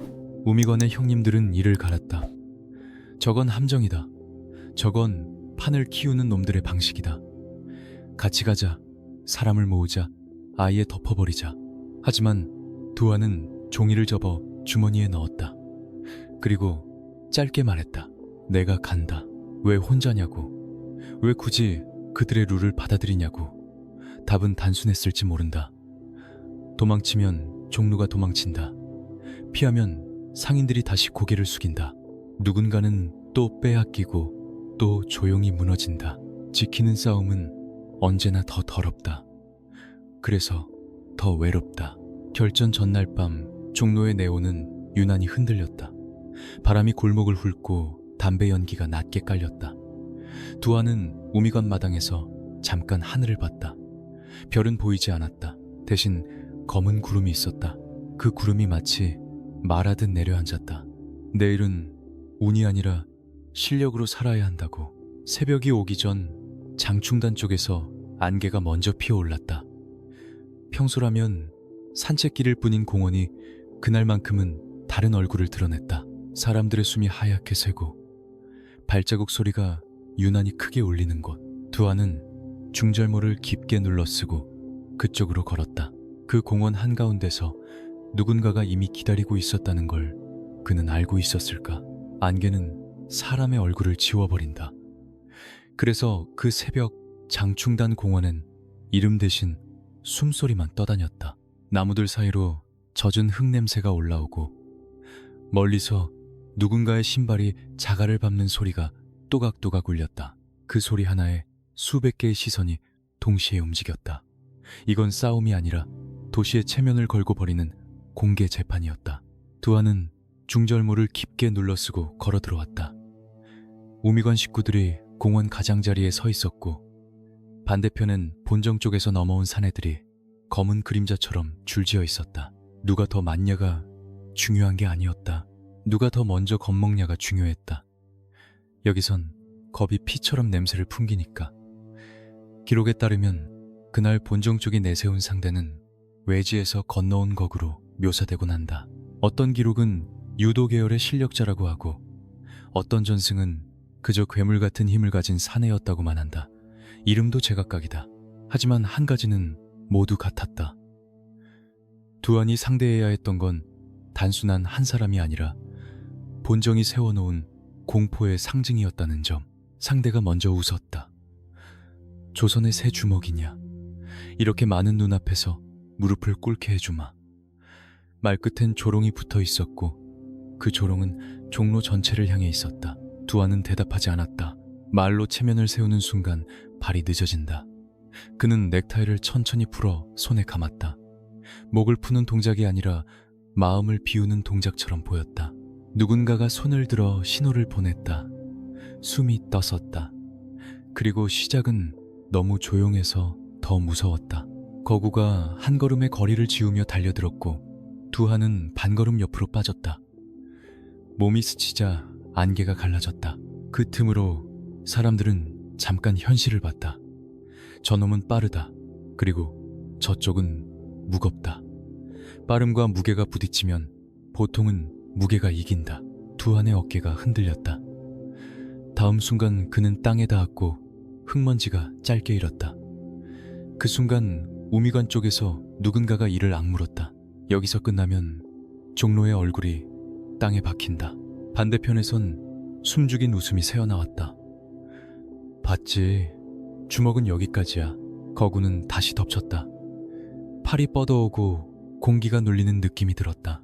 우미관의 형님들은 이를 갈았다. 저건 함정이다. 저건 판을 키우는 놈들의 방식이다. 같이 가자. 사람을 모으자. 아예 덮어버리자. 하지만 두아는 종이를 접어 주머니에 넣었다. 그리고 짧게 말했다. 내가 간다. 왜 혼자냐고. 왜 굳이 그들의 룰을 받아들이냐고. 답은 단순했을지 모른다. 도망치면 종로가 도망친다. 피하면 상인들이 다시 고개를 숙인다. 누군가는 또 빼앗기고 또 조용히 무너진다. 지키는 싸움은 언제나 더 더럽다. 그래서 더 외롭다. 결전 전날 밤 종로의 네온은 유난히 흔들렸다. 바람이 골목을 훑고 담배 연기가 낮게 깔렸다. 두아는 우미관 마당에서 잠깐 하늘을 봤다. 별은 보이지 않았다. 대신 검은 구름이 있었다. 그 구름이 마치 말하듯 내려앉았다. 내일은 운이 아니라 실력으로 살아야 한다고. 새벽이 오기 전 장충단 쪽에서 안개가 먼저 피어올랐다. 평소라면 산책길일 뿐인 공원이 그날만큼은 다른 얼굴을 드러냈다. 사람들의 숨이 하얗게 새고 발자국 소리가 유난히 크게 울리는 곳. 두아는 중절모를 깊게 눌러쓰고 그쪽으로 걸었다. 그 공원 한가운데서 누군가가 이미 기다리고 있었다는 걸 그는 알고 있었을까? 안개는 사람의 얼굴을 지워버린다. 그래서 그 새벽 장충단 공원엔 이름 대신 숨소리만 떠다녔다. 나무들 사이로 젖은 흙냄새가 올라오고 멀리서 누군가의 신발이 자갈을 밟는 소리가 또각또각 울렸다. 그 소리 하나에 수백 개의 시선이 동시에 움직였다. 이건 싸움이 아니라 도시의 체면을 걸고 벌이는 공개 재판이었다. 두아는 중절모를 깊게 눌러쓰고 걸어 들어왔다. 우미관 식구들이 공원 가장자리에 서 있었고 반대편엔 본정 쪽에서 넘어온 사내들이 검은 그림자처럼 줄지어 있었다. 누가 더 많냐가 중요한 게 아니었다. 누가 더 먼저 겁먹냐가 중요했다. 여기선 겁이 피처럼 냄새를 풍기니까. 기록에 따르면 그날 본정 쪽이 내세운 상대는 외지에서 건너온 거구로 묘사되곤 한다. 어떤 기록은 유도 계열의 실력자라고 하고 어떤 전승은 그저 괴물 같은 힘을 가진 사내였다고만 한다. 이름도 제각각이다. 하지만 한 가지는 모두 같았다. 두안이 상대해야 했던 건 단순한 한 사람이 아니라 본정이 세워놓은 공포의 상징이었다는 점. 상대가 먼저 웃었다. 조선의 새 주먹이냐. 이렇게 많은 눈앞에서 무릎을 꿇게 해주마. 말끝엔 조롱이 붙어 있었고 그 조롱은 종로 전체를 향해 있었다. 두아는 대답하지 않았다. 말로 체면을 세우는 순간 발이 늦어진다. 그는 넥타이를 천천히 풀어 손에 감았다. 목을 푸는 동작이 아니라 마음을 비우는 동작처럼 보였다. 누군가가 손을 들어 신호를 보냈다. 숨이 떴었다. 그리고 시작은 너무 조용해서 더 무서웠다. 거구가 한 걸음의 거리를 지우며 달려들었고 두하는 반걸음 옆으로 빠졌다. 몸이 스치자 안개가 갈라졌다. 그 틈으로 사람들은 잠깐 현실을 봤다. 저놈은 빠르다. 그리고 저쪽은 무겁다. 빠름과 무게가 부딪히면 보통은 무게가 이긴다. 두한의 어깨가 흔들렸다. 다음 순간 그는 땅에 닿았고 흙먼지가 짧게 일었다. 그 순간 우미관 쪽에서 누군가가 이를 악물었다. 여기서 끝나면 종로의 얼굴이 땅에 박힌다. 반대편에선 숨죽인 웃음이 새어나왔다. 봤지? 주먹은 여기까지야. 거구는 다시 덮쳤다. 팔이 뻗어오고 공기가 눌리는 느낌이 들었다.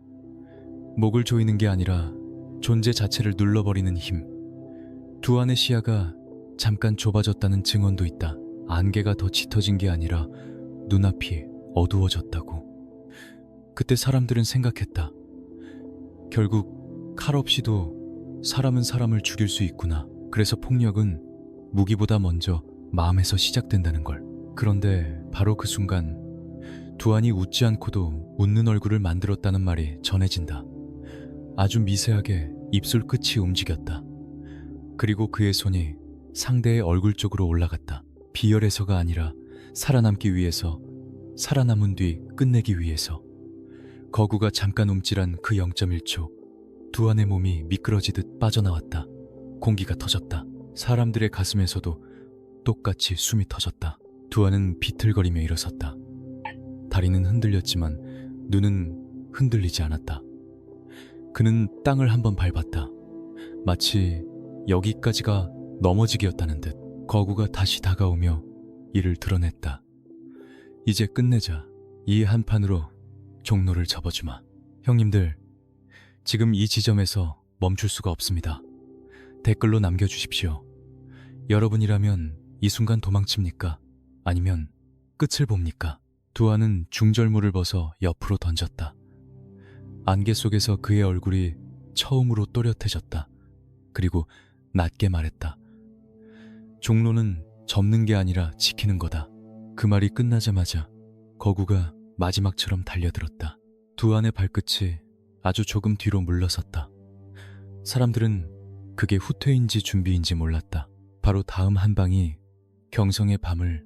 목을 조이는 게 아니라 존재 자체를 눌러버리는 힘. 두안의 시야가 잠깐 좁아졌다는 증언도 있다. 안개가 더 짙어진 게 아니라 눈앞이 어두워졌다고. 그때 사람들은 생각했다. 결국 칼 없이도 사람은 사람을 죽일 수 있구나. 그래서 폭력은 무기보다 먼저 마음에서 시작된다는 걸. 그런데 바로 그 순간 두안이 웃지 않고도 웃는 얼굴을 만들었다는 말이 전해진다. 아주 미세하게 입술 끝이 움직였다. 그리고 그의 손이 상대의 얼굴 쪽으로 올라갔다. 비열해서가 아니라 살아남기 위해서, 살아남은 뒤 끝내기 위해서. 거구가 잠깐 움찔한 그 0.1초 두안의 몸이 미끄러지듯 빠져나왔다. 공기가 터졌다. 사람들의 가슴에서도 똑같이 숨이 터졌다. 두아는 비틀거리며 일어섰다. 다리는 흔들렸지만 눈은 흔들리지 않았다. 그는 땅을 한번 밟았다. 마치 여기까지가 넘어지기였다는 듯. 거구가 다시 다가오며 이를 드러냈다. 이제 끝내자. 이 한판으로 종로를 접어주마. 형님들, 지금 이 지점에서 멈출 수가 없습니다. 댓글로 남겨주십시오. 여러분이라면 이 순간 도망칩니까? 아니면 끝을 봅니까? 두아는 중절모를 벗어 옆으로 던졌다. 안개 속에서 그의 얼굴이 처음으로 또렷해졌다. 그리고 낮게 말했다. 종로는 접는 게 아니라 지키는 거다. 그 말이 끝나자마자 거구가 마지막처럼 달려들었다. 두안의 발끝이 아주 조금 뒤로 물러섰다. 사람들은 그게 후퇴인지 준비인지 몰랐다. 바로 다음 한 방이 경성의 밤을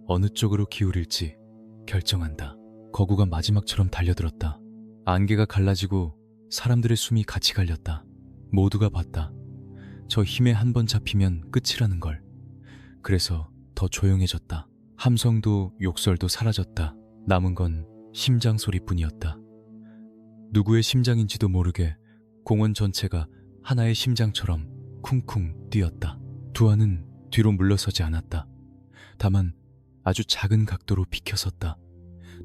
어느 쪽으로 기울일지 결정한다. 거구가 마지막처럼 달려들었다. 안개가 갈라지고 사람들의 숨이 같이 갈렸다. 모두가 봤다. 저 힘에 한 번 잡히면 끝이라는 걸. 그래서 더 조용해졌다. 함성도 욕설도 사라졌다. 남은 건 심장 소리뿐이었다. 누구의 심장인지도 모르게 공원 전체가 하나의 심장처럼 쿵쿵 뛰었다. 두아는 뒤로 물러서지 않았다. 다만 아주 작은 각도로 비켜섰다.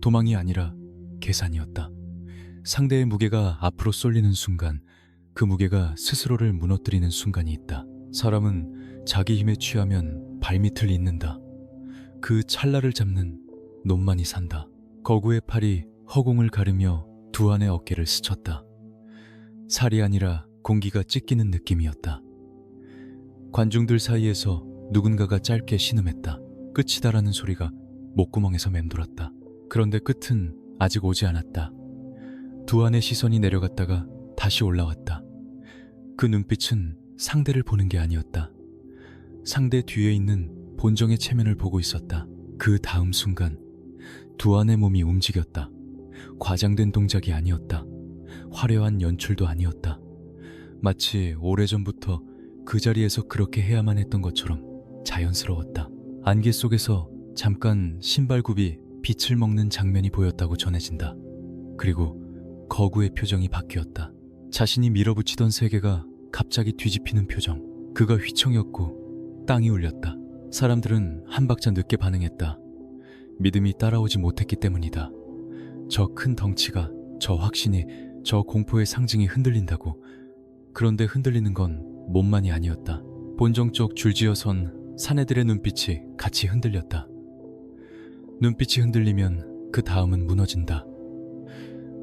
도망이 아니라 계산이었다. 상대의 무게가 앞으로 쏠리는 순간 그 무게가 스스로를 무너뜨리는 순간이 있다. 사람은 자기 힘에 취하면 발밑을 잇는다. 그 찰나를 잡는 놈만이 산다. 거구의 팔이 허공을 가르며 두안의 어깨를 스쳤다. 살이 아니라 공기가 찢기는 느낌이었다. 관중들 사이에서 누군가가 짧게 신음했다. 끝이다라는 소리가 목구멍에서 맴돌았다. 그런데 끝은 아직 오지 않았다. 두안의 시선이 내려갔다가 다시 올라왔다. 그 눈빛은 상대를 보는 게 아니었다. 상대 뒤에 있는 본정의 체면을 보고 있었다. 그 다음 순간 두안의 몸이 움직였다. 과장된 동작이 아니었다. 화려한 연출도 아니었다. 마치 오래전부터 그 자리에서 그렇게 해야만 했던 것처럼 자연스러웠다. 안개 속에서 잠깐 신발굽이 빛을 먹는 장면이 보였다고 전해진다. 그리고 거구의 표정이 바뀌었다. 자신이 밀어붙이던 세계가 갑자기 뒤집히는 표정. 그가 휘청였고 땅이 울렸다. 사람들은 한 박자 늦게 반응했다. 믿음이 따라오지 못했기 때문이다. 저 큰 덩치가, 저 확신이, 저 공포의 상징이 흔들린다고. 그런데 흔들리는 건 몸만이 아니었다. 본정 쪽 줄지어 선 사내들의 눈빛이 같이 흔들렸다. 눈빛이 흔들리면 그 다음은 무너진다.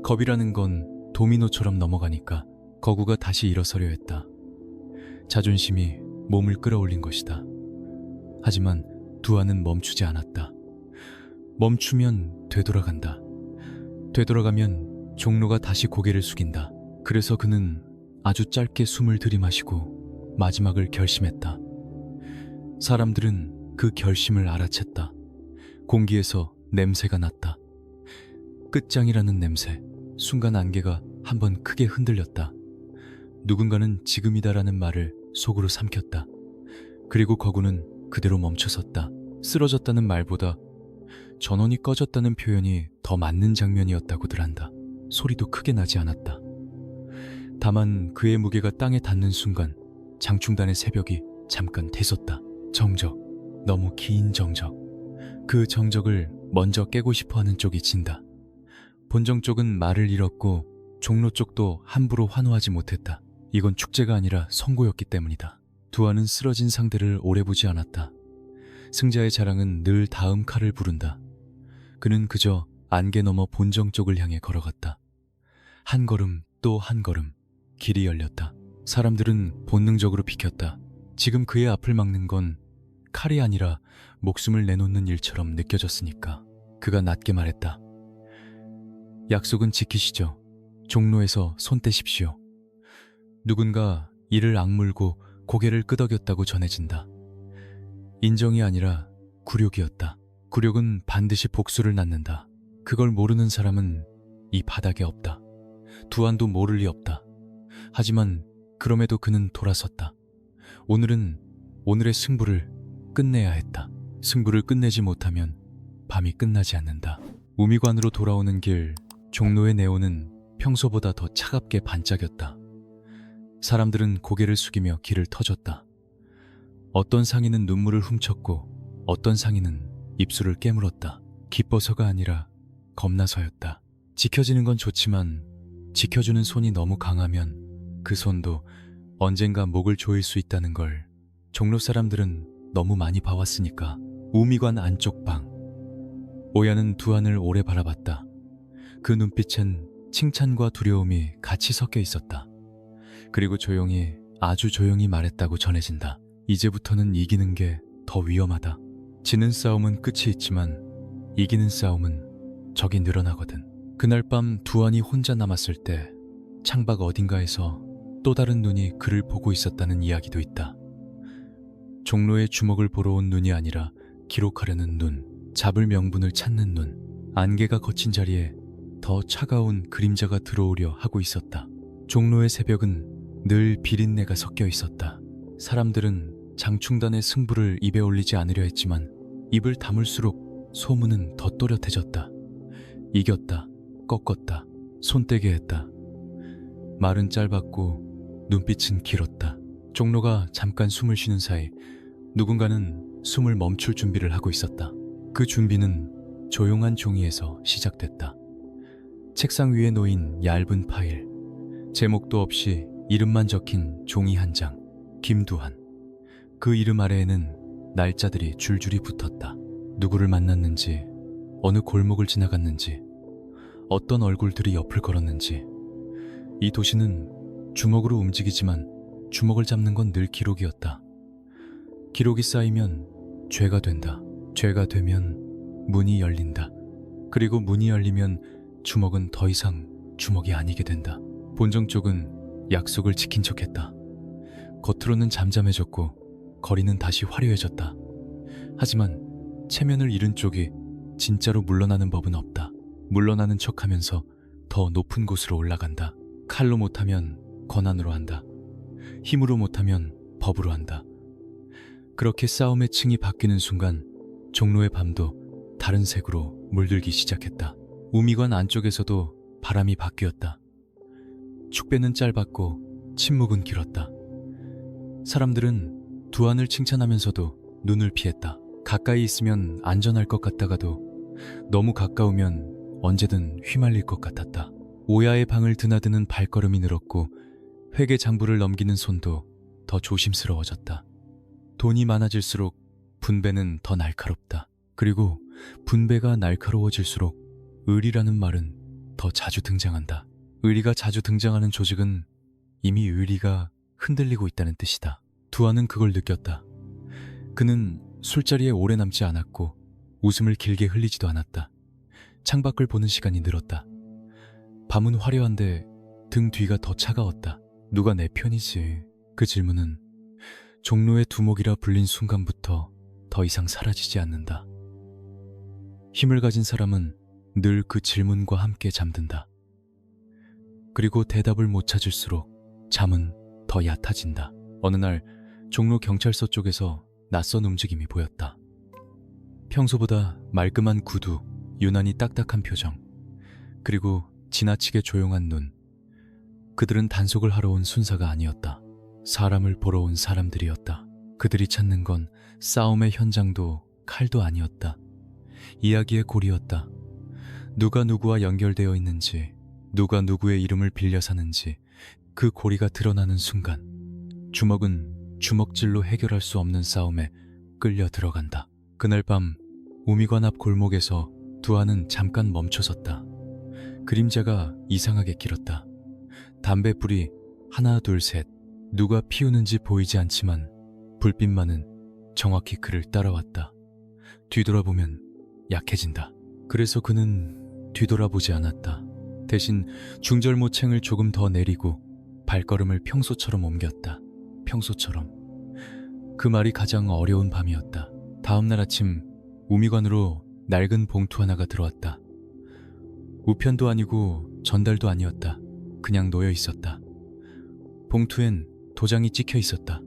겁이라는 건 도미노처럼 넘어가니까 거구가 다시 일어서려 했다. 자존심이 몸을 끌어올린 것이다. 하지만 두아는 멈추지 않았다. 멈추면 되돌아간다. 되돌아가면 종로가 다시 고개를 숙인다. 그래서 그는 아주 짧게 숨을 들이마시고 마지막을 결심했다. 사람들은 그 결심을 알아챘다. 공기에서 냄새가 났다. 끝장이라는 냄새. 순간 안개가 한번 크게 흔들렸다. 누군가는 지금이다라는 말을 속으로 삼켰다. 그리고 거구는 그대로 멈춰섰다. 쓰러졌다는 말보다 전원이 꺼졌다는 표현이 더 맞는 장면이었다고들 한다. 소리도 크게 나지 않았다. 다만 그의 무게가 땅에 닿는 순간 장충단의 새벽이 잠깐 대섰다. 정적, 너무 긴 정적. 그 정적을 먼저 깨고 싶어하는 쪽이 진다. 본정 쪽은 말을 잃었고 종로 쪽도 함부로 환호하지 못했다. 이건 축제가 아니라 선고였기 때문이다. 두아는 쓰러진 상대를 오래 보지 않았다. 승자의 자랑은 늘 다음 칼을 부른다. 그는 그저 안개 넘어 본정 쪽을 향해 걸어갔다. 한 걸음 또 한 걸음. 길이 열렸다. 사람들은 본능적으로 비켰다. 지금 그의 앞을 막는 건 칼이 아니라 목숨을 내놓는 일처럼 느껴졌으니까. 그가 낮게 말했다. 약속은 지키시죠. 종로에서 손 떼십시오. 누군가 이를 악물고 고개를 끄덕였다고 전해진다. 인정이 아니라 굴욕이었다. 굴욕은 반드시 복수를 낳는다. 그걸 모르는 사람은 이 바닥에 없다. 두안도 모를 리 없다. 하지만 그럼에도 그는 돌아섰다. 오늘의 승부를 끝내야 했다. 승부를 끝내지 못하면 밤이 끝나지 않는다. 우미관으로 돌아오는 길, 종로의 네온은 평소보다 더 차갑게 반짝였다. 사람들은 고개를 숙이며 길을 터줬다. 어떤 상인은 눈물을 훔쳤고 어떤 상인은 입술을 깨물었다. 기뻐서가 아니라 겁나서였다. 지켜지는 건 좋지만 지켜주는 손이 너무 강하면 그 손도 언젠가 목을 조일 수 있다는 걸 종로 사람들은 너무 많이 봐왔으니까. 우미관 안쪽 방. 오야는 두안을 오래 바라봤다. 그 눈빛엔 칭찬과 두려움이 같이 섞여 있었다. 그리고 조용히, 아주 조용히 말했다고 전해진다. 이제부터는 이기는 게 더 위험하다. 지는 싸움은 끝이 있지만 이기는 싸움은 적이 늘어나거든. 그날 밤 두안이 혼자 남았을 때 창밖 어딘가에서 또 다른 눈이 그를 보고 있었다는 이야기도 있다. 종로의 주먹을 보러 온 눈이 아니라 기록하려는 눈, 잡을 명분을 찾는 눈. 안개가 걷힌 자리에 더 차가운 그림자가 들어오려 하고 있었다. 종로의 새벽은 늘 비린내가 섞여 있었다. 사람들은 장충단의 승부를 입에 올리지 않으려 했지만 입을 다물수록 소문은 더 또렷해졌다. 이겼다, 꺾었다, 손떼게 했다. 말은 짧았고 눈빛은 길었다. 종로가 잠깐 숨을 쉬는 사이 누군가는 숨을 멈출 준비를 하고 있었다. 그 준비는 조용한 종이에서 시작됐다. 책상 위에 놓인 얇은 파일, 제목도 없이 이름만 적힌 종이 한 장. 김두한. 그 이름 아래에는 날짜들이 줄줄이 붙었다. 누구를 만났는지, 어느 골목을 지나갔는지, 어떤 얼굴들이 옆을 걸었는지. 이 도시는 주먹으로 움직이지만 주먹을 잡는 건 늘 기록이었다. 기록이 쌓이면 죄가 된다. 죄가 되면 문이 열린다. 그리고 문이 열리면 주먹은 더 이상 주먹이 아니게 된다. 본정 쪽은 약속을 지킨 척했다. 겉으로는 잠잠해졌고 거리는 다시 화려해졌다. 하지만 체면을 잃은 쪽이 진짜로 물러나는 법은 없다. 물러나는 척하면서 더 높은 곳으로 올라간다. 칼로 못하면 권한으로 한다. 힘으로 못하면 법으로 한다. 그렇게 싸움의 층이 바뀌는 순간 종로의 밤도 다른 색으로 물들기 시작했다. 우미관 안쪽에서도 바람이 바뀌었다. 축배는 짧았고 침묵은 길었다. 사람들은 두안을 칭찬하면서도 눈을 피했다. 가까이 있으면 안전할 것 같다가도 너무 가까우면 언제든 휘말릴 것 같았다. 오야의 방을 드나드는 발걸음이 늘었고 회계 장부를 넘기는 손도 더 조심스러워졌다. 돈이 많아질수록 분배는 더 날카롭다. 그리고 분배가 날카로워질수록 의리라는 말은 더 자주 등장한다. 의리가 자주 등장하는 조직은 이미 의리가 흔들리고 있다는 뜻이다. 두안은 그걸 느꼈다. 그는 술자리에 오래 남지 않았고 웃음을 길게 흘리지도 않았다. 창밖을 보는 시간이 늘었다. 밤은 화려한데 등 뒤가 더 차가웠다. 누가 내 편이지? 그 질문은 종로의 두목이라 불린 순간부터 더 이상 사라지지 않는다. 힘을 가진 사람은 늘 그 질문과 함께 잠든다. 그리고 대답을 못 찾을수록 잠은 더 얕아진다. 어느 날 종로 경찰서 쪽에서 낯선 움직임이 보였다. 평소보다 말끔한 구두, 유난히 딱딱한 표정, 그리고 지나치게 조용한 눈. 그들은 단속을 하러 온 순사가 아니었다. 사람을 보러 온 사람들이었다. 그들이 찾는 건 싸움의 현장도 칼도 아니었다. 이야기의 고리였다. 누가 누구와 연결되어 있는지, 누가 누구의 이름을 빌려 사는지 그 고리가 드러나는 순간 주먹은 주먹질로 해결할 수 없는 싸움에 끌려 들어간다. 그날 밤 우미관 앞 골목에서 두안은 잠깐 멈춰섰다. 그림자가 이상하게 길었다. 담배불이 하나 둘 셋 누가 피우는지 보이지 않지만 불빛만은 정확히 그를 따라왔다. 뒤돌아보면 약해진다. 그래서 그는 뒤돌아보지 않았다. 대신 중절모챙을 조금 더 내리고 발걸음을 평소처럼 옮겼다. 평소처럼. 그 말이 가장 어려운 밤이었다. 다음날 아침 우미관으로 낡은 봉투 하나가 들어왔다. 우편도 아니고 전달도 아니었다. 그냥 놓여 있었다. 봉투엔 도장이 찍혀 있었다.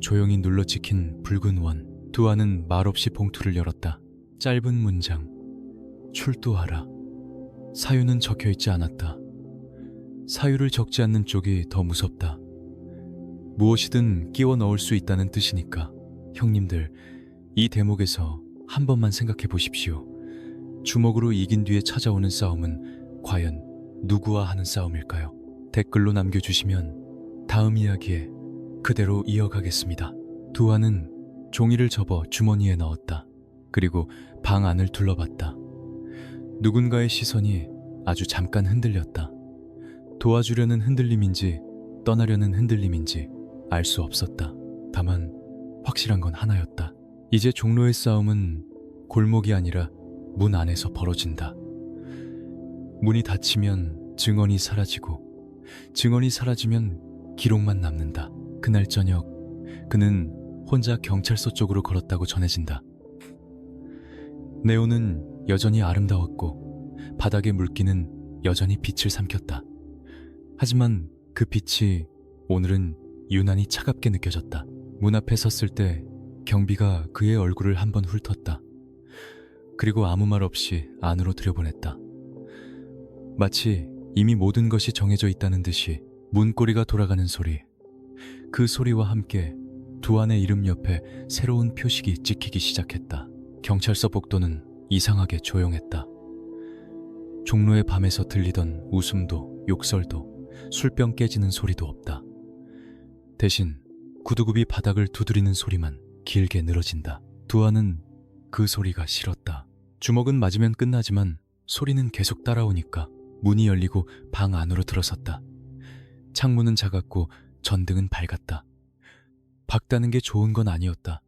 조용히 눌러 찍힌 붉은 원. 두아는 말없이 봉투를 열었다. 짧은 문장. 출두하라. 사유는 적혀있지 않았다. 사유를 적지 않는 쪽이 더 무섭다. 무엇이든 끼워 넣을 수 있다는 뜻이니까. 형님들, 이 대목에서 한 번만 생각해 보십시오. 주먹으로 이긴 뒤에 찾아오는 싸움은 과연 누구와 하는 싸움일까요? 댓글로 남겨주시면 다음 이야기에 그대로 이어가겠습니다. 두아는 종이를 접어 주머니에 넣었다. 그리고 방 안을 둘러봤다. 누군가의 시선이 아주 잠깐 흔들렸다. 도와주려는 흔들림인지 떠나려는 흔들림인지 알 수 없었다. 다만 확실한 건 하나였다. 이제 종로의 싸움은 골목이 아니라 문 안에서 벌어진다. 문이 닫히면 증언이 사라지고, 증언이 사라지면 기록만 남는다. 그날 저녁 그는 혼자 경찰서 쪽으로 걸었다고 전해진다. 네온은 여전히 아름다웠고 바닥의 물기는 여전히 빛을 삼켰다. 하지만 그 빛이 오늘은 유난히 차갑게 느껴졌다. 문 앞에 섰을 때 경비가 그의 얼굴을 한번 훑었다. 그리고 아무 말 없이 안으로 들여보냈다. 마치 이미 모든 것이 정해져 있다는 듯이 문고리가 돌아가는 소리, 그 소리와 함께 두안의 이름 옆에 새로운 표식이 찍히기 시작했다. 경찰서 복도는 이상하게 조용했다. 종로의 밤에서 들리던 웃음도 욕설도 술병 깨지는 소리도 없다. 대신 구두굽이 바닥을 두드리는 소리만 길게 늘어진다. 두아는 그 소리가 싫었다. 주먹은 맞으면 끝나지만 소리는 계속 따라오니까 문이 열리고 방 안으로 들어섰다. 창문은 작았고 전등은 밝았다. 밝다는 게 좋은 건 아니었다.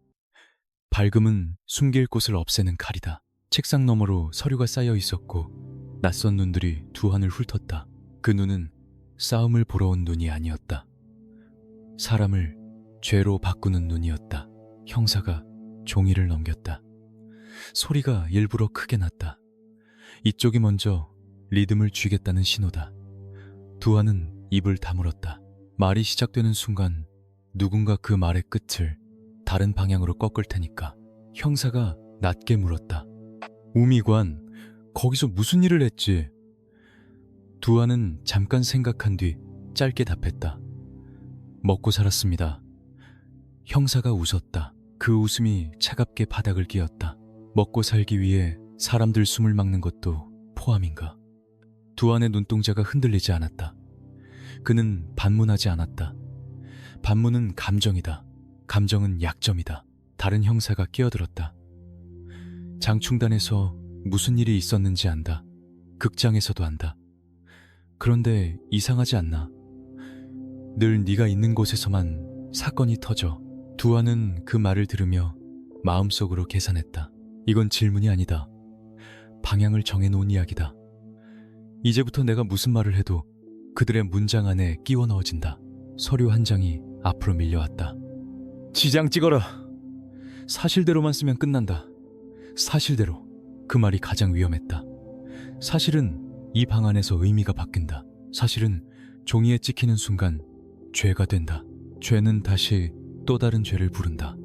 밝음은 숨길 곳을 없애는 칼이다. 책상 너머로 서류가 쌓여 있었고 낯선 눈들이 두안을 훑었다. 그 눈은 싸움을 보러 온 눈이 아니었다. 사람을 죄로 바꾸는 눈이었다. 형사가 종이를 넘겼다. 소리가 일부러 크게 났다. 이쪽이 먼저 리듬을 쥐겠다는 신호다. 두아는 입을 다물었다. 말이 시작되는 순간 누군가 그 말의 끝을 다른 방향으로 꺾을 테니까. 형사가 낮게 물었다. 우미관, 거기서 무슨 일을 했지? 두아는 잠깐 생각한 뒤 짧게 답했다. 먹고 살았습니다. 형사가 웃었다. 그 웃음이 차갑게 바닥을 끼었다. 먹고 살기 위해 사람들 숨을 막는 것도 포함인가? 두안의 눈동자가 흔들리지 않았다. 그는 반문하지 않았다. 반문은 감정이다. 감정은 약점이다. 다른 형사가 끼어들었다. 장충단에서 무슨 일이 있었는지 안다. 극장에서도 안다. 그런데 이상하지 않나? 늘 네가 있는 곳에서만 사건이 터져. 두아는 그 말을 들으며 마음속으로 계산했다. 이건 질문이 아니다. 방향을 정해놓은 이야기다. 이제부터 내가 무슨 말을 해도 그들의 문장 안에 끼워 넣어진다. 서류 한 장이 앞으로 밀려왔다. 지장 찍어라. 사실대로만 쓰면 끝난다. 사실대로. 그 말이 가장 위험했다. 사실은 이 방 안에서 의미가 바뀐다. 사실은 종이에 찍히는 순간 죄가 된다. 죄는 다시 또 다른 죄를 부른다.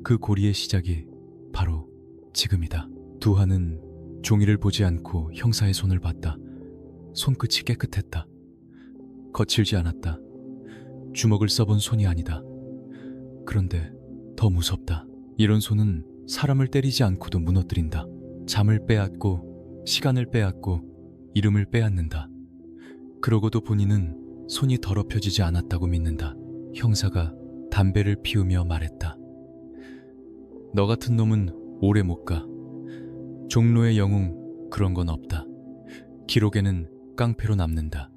그 고리의 시작이 바로 지금이다. 두하는 종이를 보지 않고 형사의 손을 봤다. 손끝이 깨끗했다. 거칠지 않았다. 주먹을 써본 손이 아니다. 그런데 더 무섭다. 이런 손은 사람을 때리지 않고도 무너뜨린다. 잠을 빼앗고 시간을 빼앗고 이름을 빼앗는다. 그러고도 본인은 손이 더럽혀지지 않았다고 믿는다. 형사가 담배를 피우며 말했다. 너 같은 놈은 오래 못 가. 종로의 영웅 그런 건 없다. 기록에는 깡패로 남는다.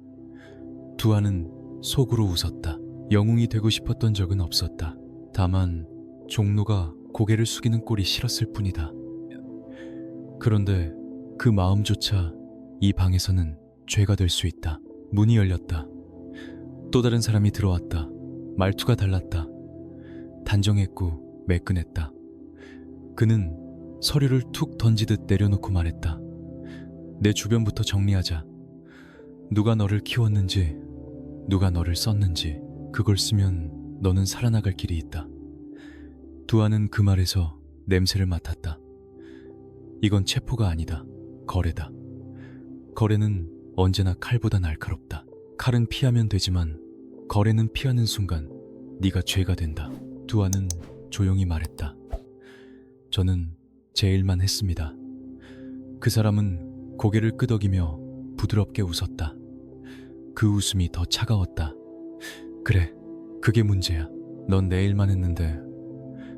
두아는 속으로 웃었다. 영웅이 되고 싶었던 적은 없었다. 다만 종로가 고개를 숙이는 꼴이 싫었을 뿐이다. 그런데 그 마음조차 이 방에서는 죄가 될 수 있다. 문이 열렸다. 또 다른 사람이 들어왔다. 말투가 달랐다. 단정했고 매끈했다. 그는 서류를 툭 던지듯 내려놓고 말했다. 내 주변부터 정리하자. 누가 너를 키웠는지, 누가 너를 썼는지, 그걸 쓰면 너는 살아나갈 길이 있다. 두아는 그 말에서 냄새를 맡았다. 이건 체포가 아니다. 거래다. 거래는 언제나 칼보다 날카롭다. 칼은 피하면 되지만 거래는 피하는 순간 네가 죄가 된다. 두아는 조용히 말했다. 저는 제 일만 했습니다. 그 사람은 고개를 끄덕이며 부드럽게 웃었다. 그 웃음이 더 차가웠다. 그래, 그게 문제야. 넌 내 일만 했는데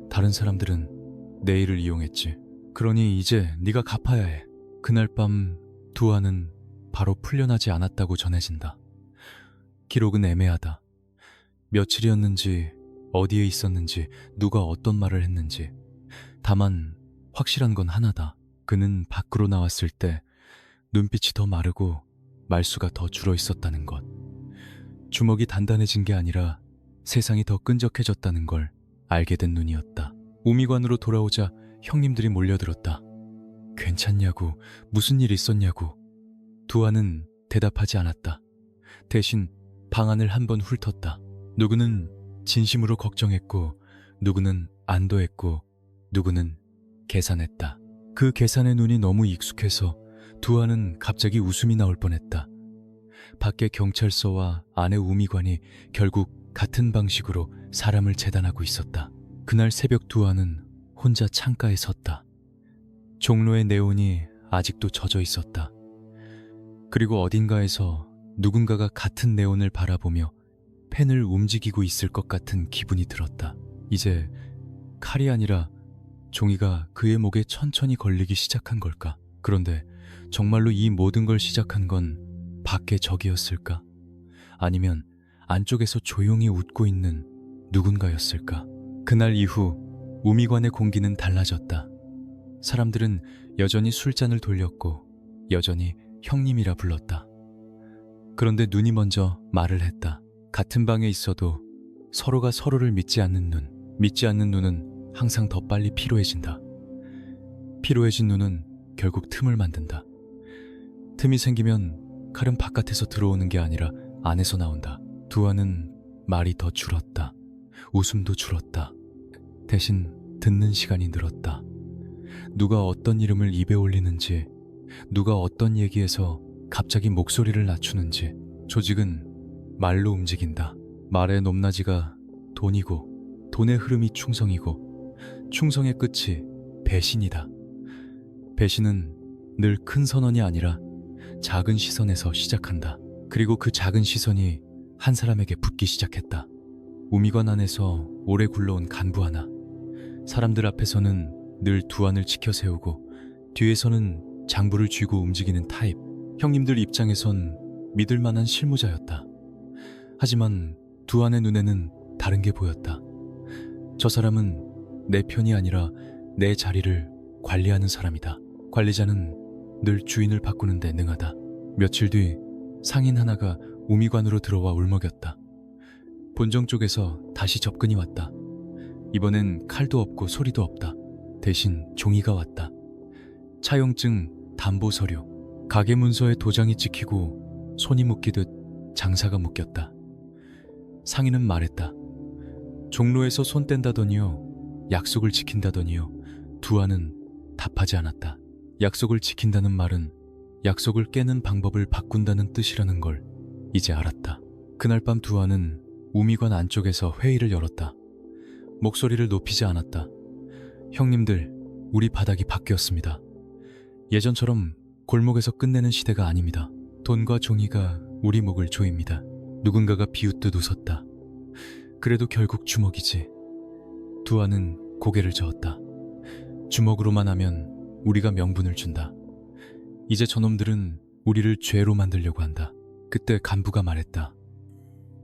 다른 사람들은 내 일을 이용했지. 그러니 이제 네가 갚아야 해. 그날 밤 두아는 바로 풀려나지 않았다고 전해진다. 기록은 애매하다. 며칠이었는지, 어디에 있었는지, 누가 어떤 말을 했는지. 다만 확실한 건 하나다. 그는 밖으로 나왔을 때 눈빛이 더 마르고 말수가 더 줄어 있었다는 것. 주먹이 단단해진 게 아니라 세상이 더 끈적해졌다는 걸 알게 된 눈이었다. 우미관으로 돌아오자 형님들이 몰려들었다. 괜찮냐고, 무슨 일 있었냐고. 두아는 대답하지 않았다. 대신 방 안을 한번 훑었다. 누구는 진심으로 걱정했고, 누구는 안도했고, 누구는 계산했다. 그 계산의 눈이 너무 익숙해서 두아는 갑자기 웃음이 나올 뻔했다. 밖에 경찰서와 안에 우미관이 결국 같은 방식으로 사람을 재단하고 있었다. 그날 새벽 두아는 혼자 창가에 섰다. 종로의 네온이 아직도 젖어 있었다. 그리고 어딘가에서 누군가가 같은 네온을 바라보며 펜을 움직이고 있을 것 같은 기분이 들었다. 이제 칼이 아니라 종이가 그의 목에 천천히 걸리기 시작한 걸까? 그런데 정말로 이 모든 걸 시작한 건 밖의 적이었을까? 아니면 안쪽에서 조용히 웃고 있는 누군가였을까? 그날 이후 우미관의 공기는 달라졌다. 사람들은 여전히 술잔을 돌렸고 여전히 형님이라 불렀다. 그런데 눈이 먼저 말을 했다. 같은 방에 있어도 서로가 서로를 믿지 않는 눈. 믿지 않는 눈은 항상 더 빨리 피로해진다. 피로해진 눈은 결국 틈을 만든다. 틈이 생기면 칼은 바깥에서 들어오는 게 아니라 안에서 나온다. 두아는 말이 더 줄었다. 웃음도 줄었다. 대신 듣는 시간이 늘었다. 누가 어떤 이름을 입에 올리는지, 누가 어떤 얘기에서 갑자기 목소리를 낮추는지. 조직은 말로 움직인다. 말의 높낮이가 돈이고, 돈의 흐름이 충성이고, 충성의 끝이 배신이다. 배신은 늘 큰 선언이 아니라 작은 시선에서 시작한다. 그리고 그 작은 시선이 한 사람에게 붙기 시작했다. 우미관 안에서 오래 굴러온 간부 하나. 사람들 앞에서는 늘 두안을 지켜 세우고 뒤에서는 장부를 쥐고 움직이는 타입. 형님들 입장에선 믿을 만한 실무자였다. 하지만 두안의 눈에는 다른 게 보였다. 저 사람은 내 편이 아니라 내 자리를 관리하는 사람이다. 관리자는 늘 주인을 바꾸는 데 능하다. 며칠 뒤 상인 하나가 우미관으로 들어와 울먹였다. 본정 쪽에서 다시 접근이 왔다. 이번엔 칼도 없고 소리도 없다. 대신 종이가 왔다. 차용증, 담보서류, 가게 문서에 도장이 찍히고 손이 묶이듯 장사가 묶였다. 상인은 말했다. 종로에서 손 뗀다더니요, 약속을 지킨다더니요. 두아는 답하지 않았다. 약속을 지킨다는 말은 약속을 깨는 방법을 바꾼다는 뜻이라는 걸 이제 알았다. 그날 밤 두아는 우미관 안쪽에서 회의를 열었다. 목소리를 높이지 않았다. 형님들, 우리 바닥이 바뀌었습니다. 예전처럼 골목에서 끝내는 시대가 아닙니다. 돈과 종이가 우리 목을 조입니다. 누군가가 비웃듯 웃었다. 그래도 결국 주먹이지. 두아는 고개를 저었다. 주먹으로만 하면 우리가 명분을 준다. 이제 저놈들은 우리를 죄로 만들려고 한다. 그때 간부가 말했다.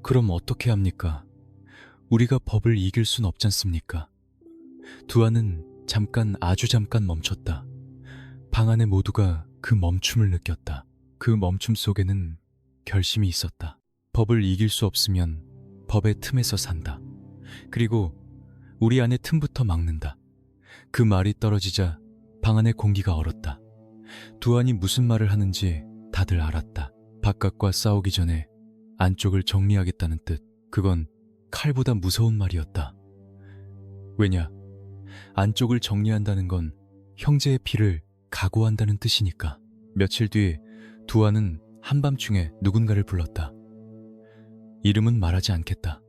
그럼 어떻게 합니까? 우리가 법을 이길 순 없지 않습니까? 두아는 잠깐, 아주 잠깐 멈췄다. 방 안에 모두가 그 멈춤을 느꼈다. 그 멈춤 속에는 결심이 있었다. 법을 이길 수 없으면 법의 틈에서 산다. 그리고 우리 안의 틈부터 막는다. 그 말이 떨어지자 방 안의 공기가 얼었다. 두안이 무슨 말을 하는지 다들 알았다. 바깥과 싸우기 전에 안쪽을 정리하겠다는 뜻. 그건 칼보다 무서운 말이었다. 왜냐? 안쪽을 정리한다는 건 형제의 피를 각오한다는 뜻이니까. 며칠 뒤 두아는 한밤중에 누군가를 불렀다. 이름은 말하지 않겠다.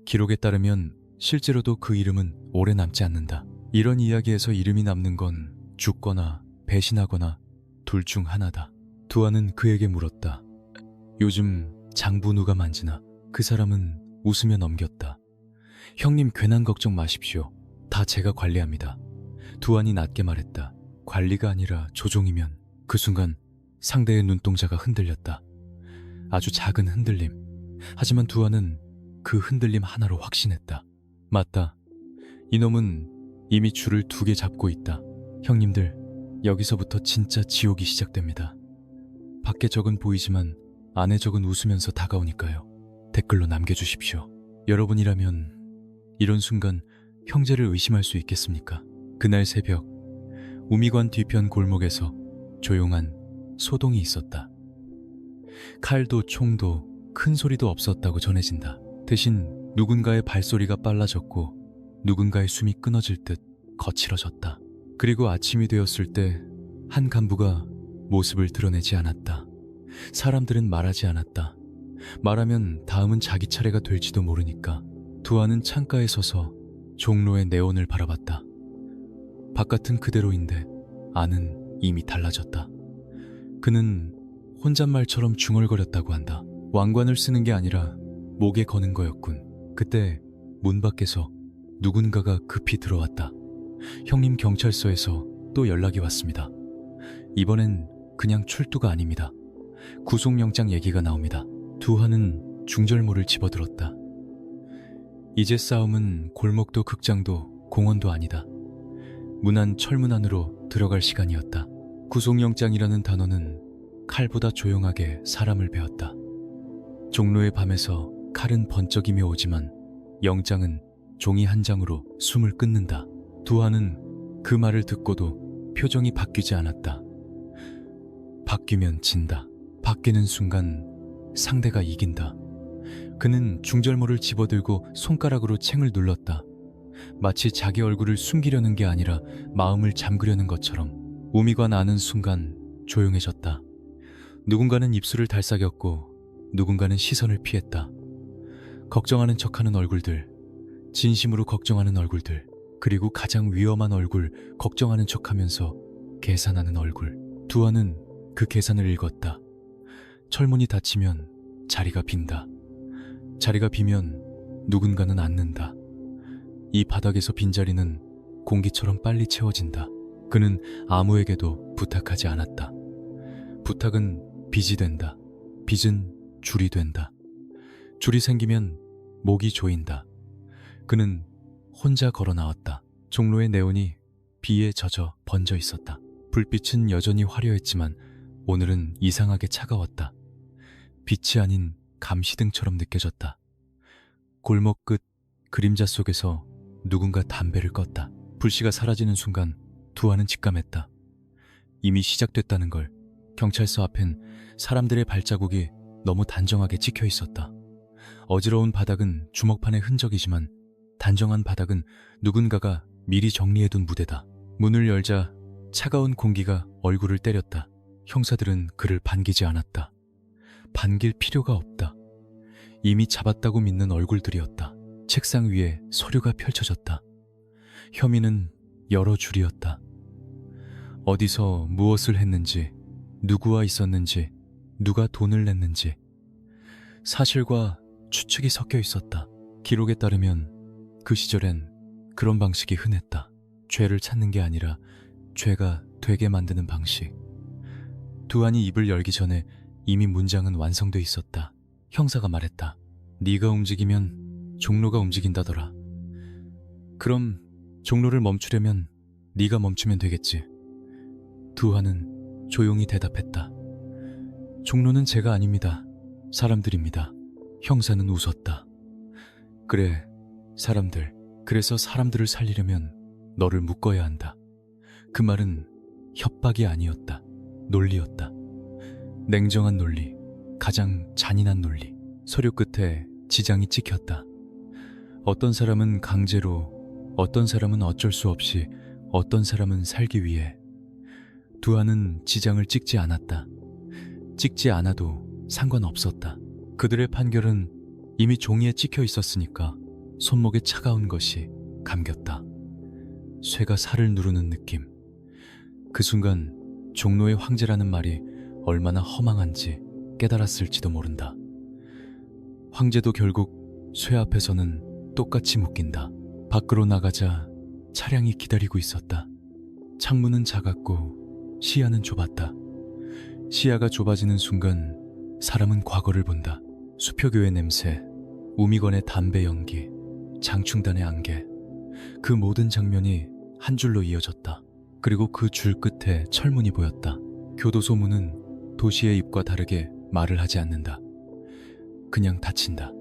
기록에 따르면 실제로도 그 이름은 오래 남지 않는다. 이런 이야기에서 이름이 남는 건 죽거나 배신하거나 둘 중 하나다. 두아는 그에게 물었다. 요즘 장부 누가 만지나? 그 사람은 웃으며 넘겼다. 형님 괜한 걱정 마십시오. 다 제가 관리합니다. 두안이 낮게 말했다. 관리가 아니라 조종이면. 그 순간 상대의 눈동자가 흔들렸다. 아주 작은 흔들림. 하지만 두안은 그 흔들림 하나로 확신했다. 맞다. 이놈은 이미 줄을 2개 잡고 있다. 형님들, 여기서부터 진짜 지옥이 시작됩니다. 밖에 적은 보이지만 안에 적은 웃으면서 다가오니까요. 댓글로 남겨주십시오. 여러분이라면 이런 순간 형제를 의심할 수 있겠습니까? 그날 새벽 우미관 뒤편 골목에서 조용한 소동이 있었다. 칼도 총도 큰 소리도 없었다고 전해진다. 대신 누군가의 발소리가 빨라졌고 누군가의 숨이 끊어질 듯 거칠어졌다. 그리고 아침이 되었을 때 한 간부가 모습을 드러내지 않았다. 사람들은 말하지 않았다. 말하면 다음은 자기 차례가 될지도 모르니까. 두아는 창가에 서서 종로의 네온을 바라봤다. 바깥은 그대로인데 안은 이미 달라졌다. 그는 혼잣말처럼 중얼거렸다고 한다. 왕관을 쓰는 게 아니라 목에 거는 거였군. 그때 문 밖에서 누군가가 급히 들어왔다. 형님, 경찰서에서 또 연락이 왔습니다. 이번엔 그냥 출두가 아닙니다. 구속영장 얘기가 나옵니다. 두하는 중절모를 집어들었다. 이제 싸움은 골목도 극장도 공원도 아니다. 문 안 철문 안으로 들어갈 시간이었다. 구속영장이라는 단어는 칼보다 조용하게 사람을 베었다. 종로의 밤에서 칼은 번쩍이며 오지만 영장은 종이 한 장으로 숨을 끊는다. 두하는 그 말을 듣고도 표정이 바뀌지 않았다. 바뀌면 진다. 바뀌는 순간 상대가 이긴다. 그는 중절모를 집어들고 손가락으로 챙을 눌렀다. 마치 자기 얼굴을 숨기려는 게 아니라 마음을 잠그려는 것처럼. 우미관 아는 순간 조용해졌다. 누군가는 입술을 달싹였고 누군가는 시선을 피했다. 걱정하는 척하는 얼굴들, 진심으로 걱정하는 얼굴들, 그리고 가장 위험한 얼굴, 걱정하는 척하면서 계산하는 얼굴. 두아는 그 계산을 읽었다. 철문이 닫히면 자리가 빈다. 자리가 비면 누군가는 앉는다. 이 바닥에서 빈자리는 공기처럼 빨리 채워진다. 그는 아무에게도 부탁하지 않았다. 부탁은 빚이 된다. 빚은 줄이 된다. 줄이 생기면 목이 조인다. 그는 혼자 걸어 나왔다. 종로의 네온이 비에 젖어 번져 있었다. 불빛은 여전히 화려했지만 오늘은 이상하게 차가웠다. 빛이 아닌 감시등처럼 느껴졌다. 골목 끝 그림자 속에서 누군가 담배를 껐다. 불씨가 사라지는 순간 두아는 직감했다. 이미 시작됐다는 걸. 경찰서 앞엔 사람들의 발자국이 너무 단정하게 찍혀 있었다. 어지러운 바닥은 주먹판의 흔적이지만 단정한 바닥은 누군가가 미리 정리해둔 무대다. 문을 열자 차가운 공기가 얼굴을 때렸다. 형사들은 그를 반기지 않았다. 반길 필요가 없다. 이미 잡았다고 믿는 얼굴들이었다. 책상 위에 서류가 펼쳐졌다. 혐의는 여러 줄이었다. 어디서 무엇을 했는지, 누구와 있었는지, 누가 돈을 냈는지, 사실과 추측이 섞여 있었다. 기록에 따르면 그 시절엔 그런 방식이 흔했다. 죄를 찾는 게 아니라 죄가 되게 만드는 방식. 두안이 입을 열기 전에 이미 문장은 완성돼 있었다. 형사가 말했다. 네가 움직이면 종로가 움직인다더라. 그럼 종로를 멈추려면 네가 멈추면 되겠지. 두안은 조용히 대답했다. 종로는 제가 아닙니다. 사람들입니다. 형사는 웃었다. 그래, 사람들. 그래서 사람들을 살리려면 너를 묶어야 한다. 그 말은 협박이 아니었다. 논리였다. 냉정한 논리, 가장 잔인한 논리. 서류 끝에 지장이 찍혔다. 어떤 사람은 강제로, 어떤 사람은 어쩔 수 없이, 어떤 사람은 살기 위해. 두한은 지장을 찍지 않았다. 찍지 않아도 상관없었다. 그들의 판결은 이미 종이에 찍혀 있었으니까 손목에 차가운 것이 감겼다. 쇠가 살을 누르는 느낌. 그 순간 종로의 황제라는 말이 얼마나 허망한지 깨달았을지도 모른다. 황제도 결국 쇠 앞에서는 똑같이 묶인다. 밖으로 나가자 차량이 기다리고 있었다. 창문은 작았고 시야는 좁았다. 시야가 좁아지는 순간 사람은 과거를 본다. 수표교의 냄새, 우미건의 담배 연기, 장충단의 안개. 그 모든 장면이 한 줄로 이어졌다. 그리고 그 줄 끝에 철문이 보였다. 교도소 문은 도시의 입과 다르게 말을 하지 않는다. 그냥 닫힌다.